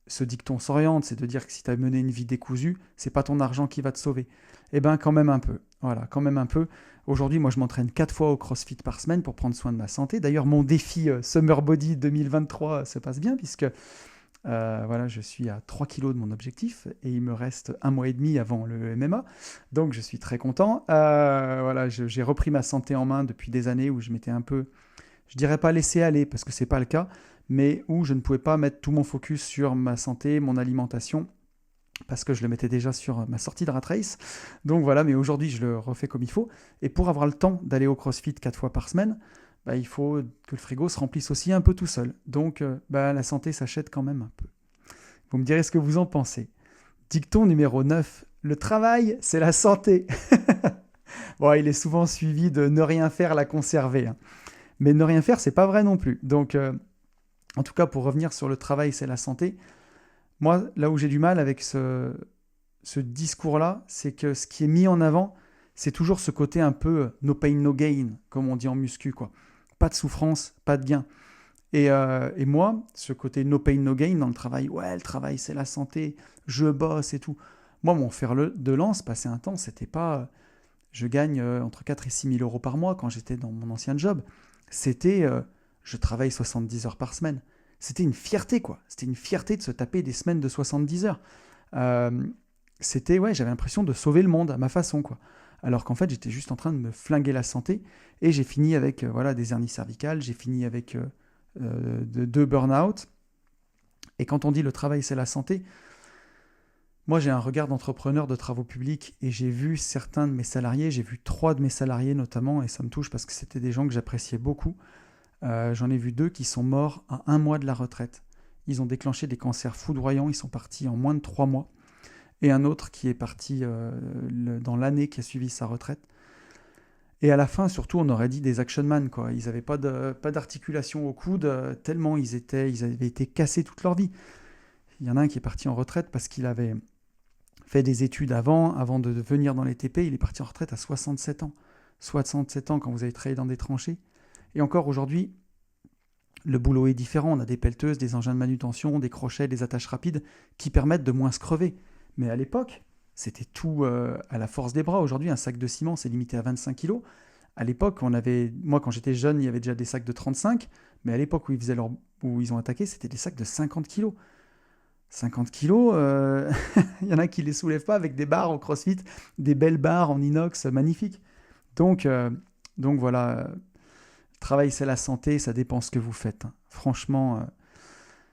ce dicton s'oriente, c'est de dire que si tu as mené une vie décousue, c'est pas ton argent qui va te sauver. Eh bien, quand même un peu. Voilà, quand même un peu. Aujourd'hui, moi, je m'entraîne 4 fois au CrossFit par semaine pour prendre soin de ma santé. D'ailleurs, mon défi Summer Body 2023 se passe bien puisque je suis à 3 kilos de mon objectif et il me reste 1 mois et demi avant le MMA. Donc, je suis très content. J'ai repris ma santé en main depuis des années où je m'étais un peu, je dirais pas laissé aller parce que c'est pas le cas, mais où je ne pouvais pas mettre tout mon focus sur ma santé, mon alimentation, parce que je le mettais déjà sur ma sortie de Rat Race. Donc voilà, mais aujourd'hui, je le refais comme il faut. Et pour avoir le temps d'aller au CrossFit 4 fois par semaine, il faut que le frigo se remplisse aussi un peu tout seul. Donc la santé s'achète quand même un peu. Vous me direz ce que vous en pensez. Dicton numéro 9, le travail, c'est la santé. Bon, il est souvent suivi de ne rien faire, la conserver. Mais ne rien faire, c'est pas vrai non plus. Donc, en tout cas, pour revenir sur le travail, c'est la santé. Moi, là où j'ai du mal avec ce discours-là, c'est que ce qui est mis en avant, c'est toujours ce côté un peu no pain, no gain, comme on dit en muscu, quoi. Pas de souffrance, pas de gain. Et moi, ce côté no pain, no gain dans le travail, ouais, le travail, c'est la santé, je bosse et tout. Moi, mon fer de lance, passé un temps, c'était pas... je gagne entre 4 et 6 000 euros par mois quand j'étais dans mon ancien job. C'était... je travaille 70 heures par semaine. C'était une fierté, quoi. C'était une fierté de se taper des semaines de 70 heures. J'avais l'impression de sauver le monde à ma façon, quoi. alors qu'en fait, j'étais juste en train de me flinguer la santé, et j'ai fini avec des hernies cervicales, j'ai fini avec 2 burn-out. Et quand on dit le travail, c'est la santé, moi, j'ai un regard d'entrepreneur de travaux publics et j'ai vu certains de mes salariés, j'ai vu 3 de mes salariés notamment, et ça me touche parce que c'était des gens que j'appréciais beaucoup. J'en ai vu 2 qui sont morts à 1 mois de la retraite. Ils ont déclenché des cancers foudroyants, ils sont partis en moins de 3 mois. Et un autre qui est parti dans l'année qui a suivi sa retraite. Et à la fin, surtout, on aurait dit des actionman, quoi. Ils n'avaient pas d'articulation au coude, tellement ils avaient été cassés toute leur vie. Il y en a un qui est parti en retraite parce qu'il avait fait des études avant de venir dans les TP. Il est parti en retraite à 67 ans. 67 ans quand vous avez travaillé dans des tranchées. Et encore aujourd'hui, le boulot est différent. On a des pelleteuses, des engins de manutention, des crochets, des attaches rapides qui permettent de moins se crever. Mais à l'époque, c'était tout à la force des bras. Aujourd'hui, un sac de ciment, c'est limité à 25 kilos. À l'époque, moi, quand j'étais jeune, il y avait déjà des sacs de 35. Mais à l'époque où ils ont attaqué, c'était des sacs de 50 kilos. 50 kilos, il y en a qui ne les soulèvent pas avec des barres au CrossFit, des belles barres en inox magnifiques. Donc voilà, le travail, c'est la santé, ça dépend ce que vous faites. Franchement,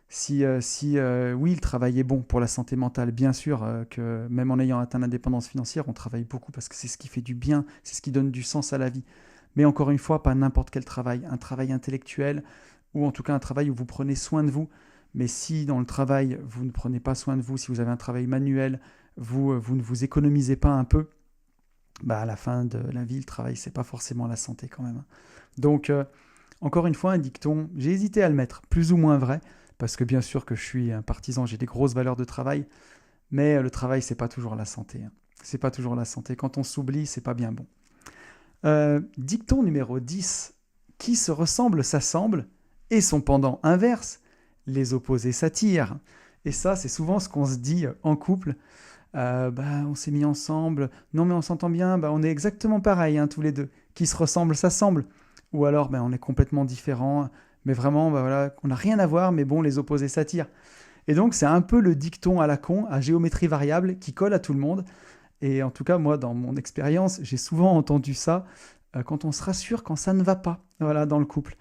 oui, le travail est bon pour la santé mentale, bien sûr, que même en ayant atteint l'indépendance financière, on travaille beaucoup parce que c'est ce qui fait du bien, c'est ce qui donne du sens à la vie. Mais encore une fois, pas n'importe quel travail, un travail intellectuel, ou en tout cas un travail où vous prenez soin de vous. Mais si dans le travail, vous ne prenez pas soin de vous, si vous avez un travail manuel, vous ne vous économisez pas un peu, à la fin de la vie, le travail, c'est pas forcément la santé quand même. Donc, encore une fois, un dicton, j'ai hésité à le mettre, plus ou moins vrai, parce que bien sûr que je suis un partisan, j'ai des grosses valeurs de travail, mais le travail, c'est pas toujours la santé. C'est pas toujours la santé. Quand on s'oublie, c'est pas bien bon. Dicton numéro 10. Qui se ressemble s'assemble, et son pendant inverse, les opposés s'attirent. Et ça, c'est souvent ce qu'on se dit en couple. On s'est mis ensemble, non mais on s'entend bien, on est exactement pareil, tous les deux. Qui se ressemble s'assemble. Ou alors, on est complètement différents, mais vraiment, on n'a rien à voir, mais bon, les opposés s'attirent. Et donc, c'est un peu le dicton à la con, à géométrie variable, qui colle à tout le monde. Et en tout cas, moi, dans mon expérience, j'ai souvent entendu ça quand on se rassure, quand ça ne va pas, dans le couple.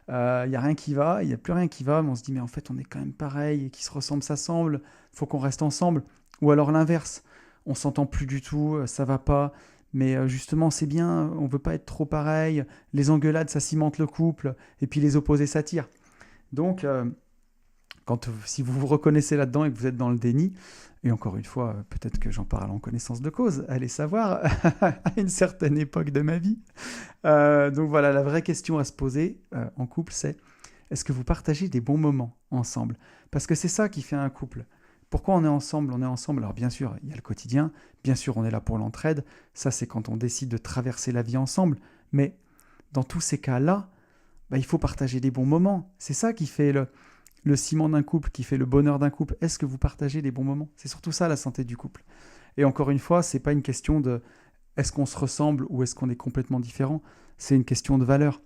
Il n'y a rien qui va, il n'y a plus rien qui va, mais on se dit, mais en fait, on est quand même pareil, et qui se ressemble s'assemble, il faut qu'on reste ensemble. Ou alors l'inverse, on s'entend plus du tout, ça va pas, mais justement, c'est bien, on veut pas être trop pareil, les engueulades, ça cimente le couple, et puis les opposés s'attirent. Donc, si vous vous reconnaissez là-dedans et que vous êtes dans le déni, et encore une fois, peut-être que j'en parle en connaissance de cause, allez savoir, à une certaine époque de ma vie. Donc voilà, la vraie question à se poser en couple, c'est est-ce que vous partagez des bons moments ensemble? Parce que c'est ça qui fait un couple. Pourquoi on est ensemble? On est ensemble, alors bien sûr, il y a le quotidien, bien sûr, on est là pour l'entraide, ça c'est quand on décide de traverser la vie ensemble, mais dans tous ces cas-là, il faut partager des bons moments. C'est ça qui fait le ciment d'un couple, qui fait le bonheur d'un couple. Est-ce que vous partagez des bons moments? C'est surtout ça la santé du couple. Et encore une fois, c'est pas une question de est-ce qu'on se ressemble ou est-ce qu'on est complètement différent. C'est une question de valeur.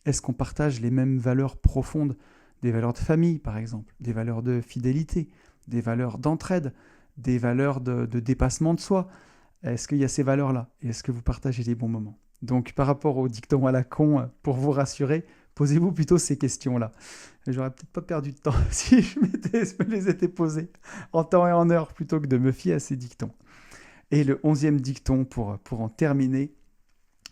Est-ce qu'on partage les mêmes valeurs profondes? Des valeurs de famille, par exemple, des valeurs de fidélité, des valeurs d'entraide, des valeurs de dépassement de soi. Est-ce qu'il y a ces valeurs-là? Et est-ce que vous partagez des bons moments? Donc, par rapport au dicton à la con, pour vous rassurer, posez-vous plutôt ces questions-là. J'aurais peut-être pas perdu de temps si je me les étais posées en temps et en heure plutôt que de me fier à ces dictons. Et le 11e dicton pour en terminer,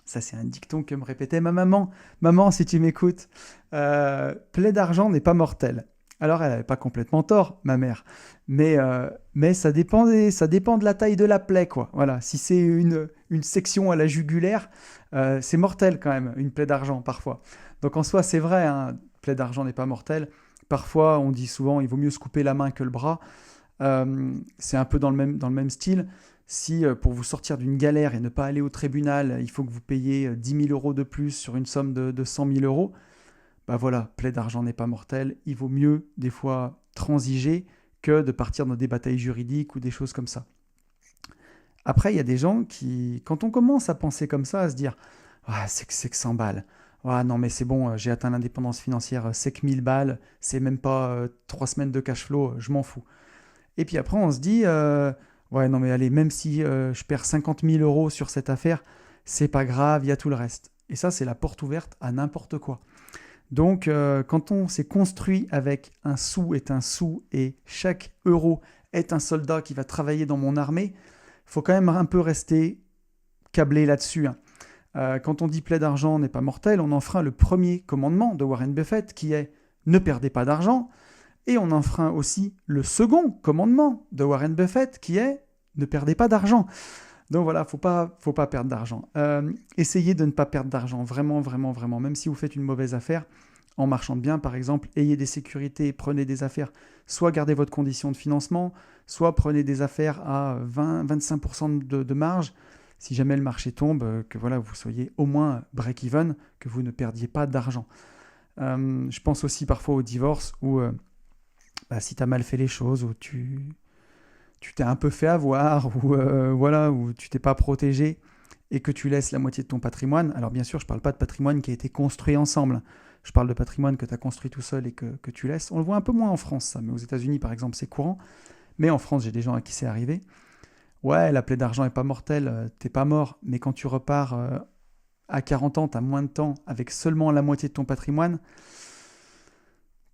ça c'est un dicton que me répétait ma maman. Maman, si tu m'écoutes, plaie d'argent n'est pas mortelle. Alors elle n'avait pas complètement tort, ma mère, mais ça dépend de la taille de la plaie, quoi. Voilà, si c'est une section à la jugulaire, c'est mortel quand même, une plaie d'argent parfois. Donc en soi, c'est vrai, plaie d'argent n'est pas mortelle. Parfois, on dit souvent, il vaut mieux se couper la main que le bras. C'est un peu dans le même style. Si pour vous sortir d'une galère et ne pas aller au tribunal, il faut que vous payiez 10 000 euros de plus sur une somme de 100 000 euros, voilà, plaie d'argent n'est pas mortelle. Il vaut mieux des fois transiger que de partir dans des batailles juridiques ou des choses comme ça. Après, il y a des gens qui, quand on commence à penser comme ça, à se dire « c'est que 100 balles ». Ah non mais c'est bon, j'ai atteint l'indépendance financière, c'est que 1000 balles, c'est même pas 3 semaines de cash flow, je m'en fous. Et puis après on se dit, ouais non mais allez, même si je perds 50 000 euros sur cette affaire, c'est pas grave, il y a tout le reste. Et ça, c'est la porte ouverte à n'importe quoi. Donc, quand on s'est construit avec un sou est un sou et chaque euro est un soldat qui va travailler dans mon armée, il faut quand même un peu rester câblé là-dessus, hein. Quand on dit plaie d'argent n'est pas mortel, on enfreint le premier commandement de Warren Buffett qui est ne perdez pas d'argent. Et on enfreint aussi le second commandement de Warren Buffett qui est ne perdez pas d'argent. Donc voilà, faut pas perdre d'argent. Essayez de ne pas perdre d'argent, vraiment, vraiment, vraiment. Même si vous faites une mauvaise affaire, en marchant bien par exemple, ayez des sécurités, prenez des affaires, soit gardez votre condition de financement, soit prenez des affaires à 20-25% de marge. Si jamais le marché tombe, que voilà, vous soyez au moins break-even, que vous ne perdiez pas d'argent. Je pense aussi parfois au divorce où si tu as mal fait les choses, ou tu t'es un peu fait avoir, ou voilà, ou tu t'es pas protégé et que tu laisses la moitié de ton patrimoine. Alors bien sûr, je ne parle pas de patrimoine qui a été construit ensemble. Je parle de patrimoine que tu as construit tout seul et que tu laisses. On le voit un peu moins en France, ça, mais aux États-Unis, par exemple, c'est courant. Mais en France, j'ai des gens à qui c'est arrivé. Ouais, la plaie d'argent n'est pas mortelle, t'es pas mort, mais quand tu repars à 40 ans, tu as moins de temps, avec seulement la moitié de ton patrimoine,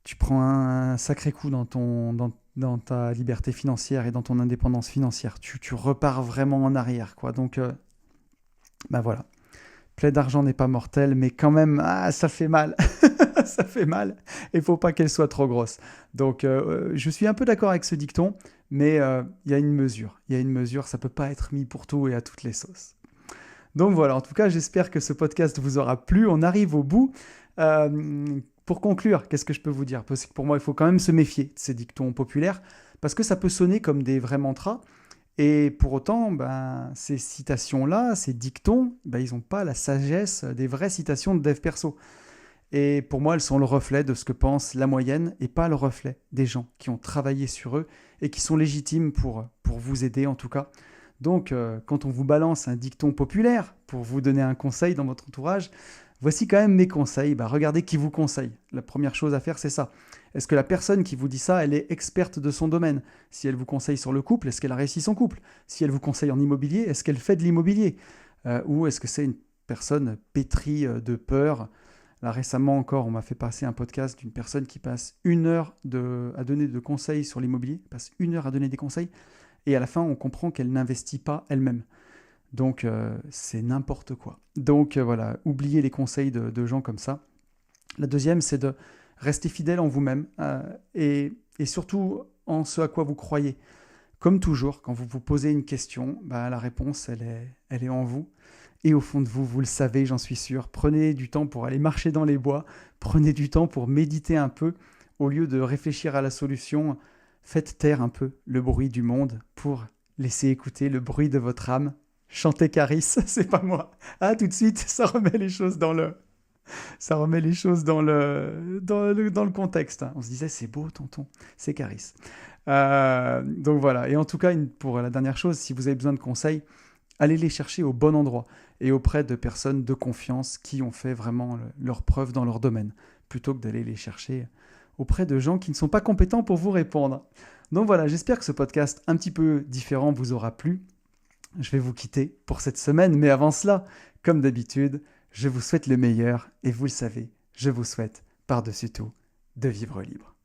tu prends un sacré coup dans ta liberté financière et dans ton indépendance financière. Tu repars vraiment en arrière, quoi. Donc, voilà. Plaie d'argent n'est pas mortelle, mais quand même, ça fait mal. Ça fait mal. Et il ne faut pas qu'elle soit trop grosse. Donc, je suis un peu d'accord avec ce dicton, mais il y a une mesure. Il y a une mesure, ça ne peut pas être mis pour tout et à toutes les sauces. Donc voilà, en tout cas, j'espère que ce podcast vous aura plu. On arrive au bout. Pour conclure, qu'est-ce que je peux vous dire ? Parce que pour moi, il faut quand même se méfier de ces dictons populaires, parce que ça peut sonner comme des vrais mantras. Et pour autant, ces citations-là, ces dictons, ils n'ont pas la sagesse des vraies citations de dev perso. Et pour moi, elles sont le reflet de ce que pense la moyenne et pas le reflet des gens qui ont travaillé sur eux et qui sont légitimes pour vous aider en tout cas. Donc, quand on vous balance un dicton populaire pour vous donner un conseil dans votre entourage, voici quand même mes conseils. Regardez qui vous conseille. La première chose à faire, c'est ça. Est-ce que la personne qui vous dit ça, elle est experte de son domaine ? Si elle vous conseille sur le couple, est-ce qu'elle a réussi son couple ? Si elle vous conseille en immobilier, est-ce qu'elle fait de l'immobilier ? Ou est-ce que c'est une personne pétrie de peur ? Là, récemment encore, on m'a fait passer un podcast d'une personne qui passe 1 heure à donner de conseils sur l'immobilier, passe 1 heure à donner des conseils, et à la fin, on comprend qu'elle n'investit pas elle-même. Donc, c'est n'importe quoi. Donc, voilà, oubliez les conseils de gens comme ça. La deuxième, c'est de rester fidèle en vous-même et surtout en ce à quoi vous croyez. Comme toujours, quand vous vous posez une question, la réponse, elle est en vous. Et au fond de vous, vous le savez, j'en suis sûr. Prenez du temps pour aller marcher dans les bois. Prenez du temps pour méditer un peu. Au lieu de réfléchir à la solution, faites taire un peu le bruit du monde pour laisser écouter le bruit de votre âme. Chantez Caris, c'est pas moi. Tout de suite, ça remet les choses dans le contexte. On se disait, c'est beau, tonton, c'est Caris. Donc voilà. Et en tout cas, pour la dernière chose, si vous avez besoin de conseils, allez les chercher au bon endroit et auprès de personnes de confiance qui ont fait vraiment leur preuve dans leur domaine, plutôt que d'aller les chercher auprès de gens qui ne sont pas compétents pour vous répondre. Donc voilà, j'espère que ce podcast un petit peu différent vous aura plu. Je vais vous quitter pour cette semaine, mais avant cela, comme d'habitude, je vous souhaite le meilleur et vous le savez, je vous souhaite par-dessus tout de vivre libre.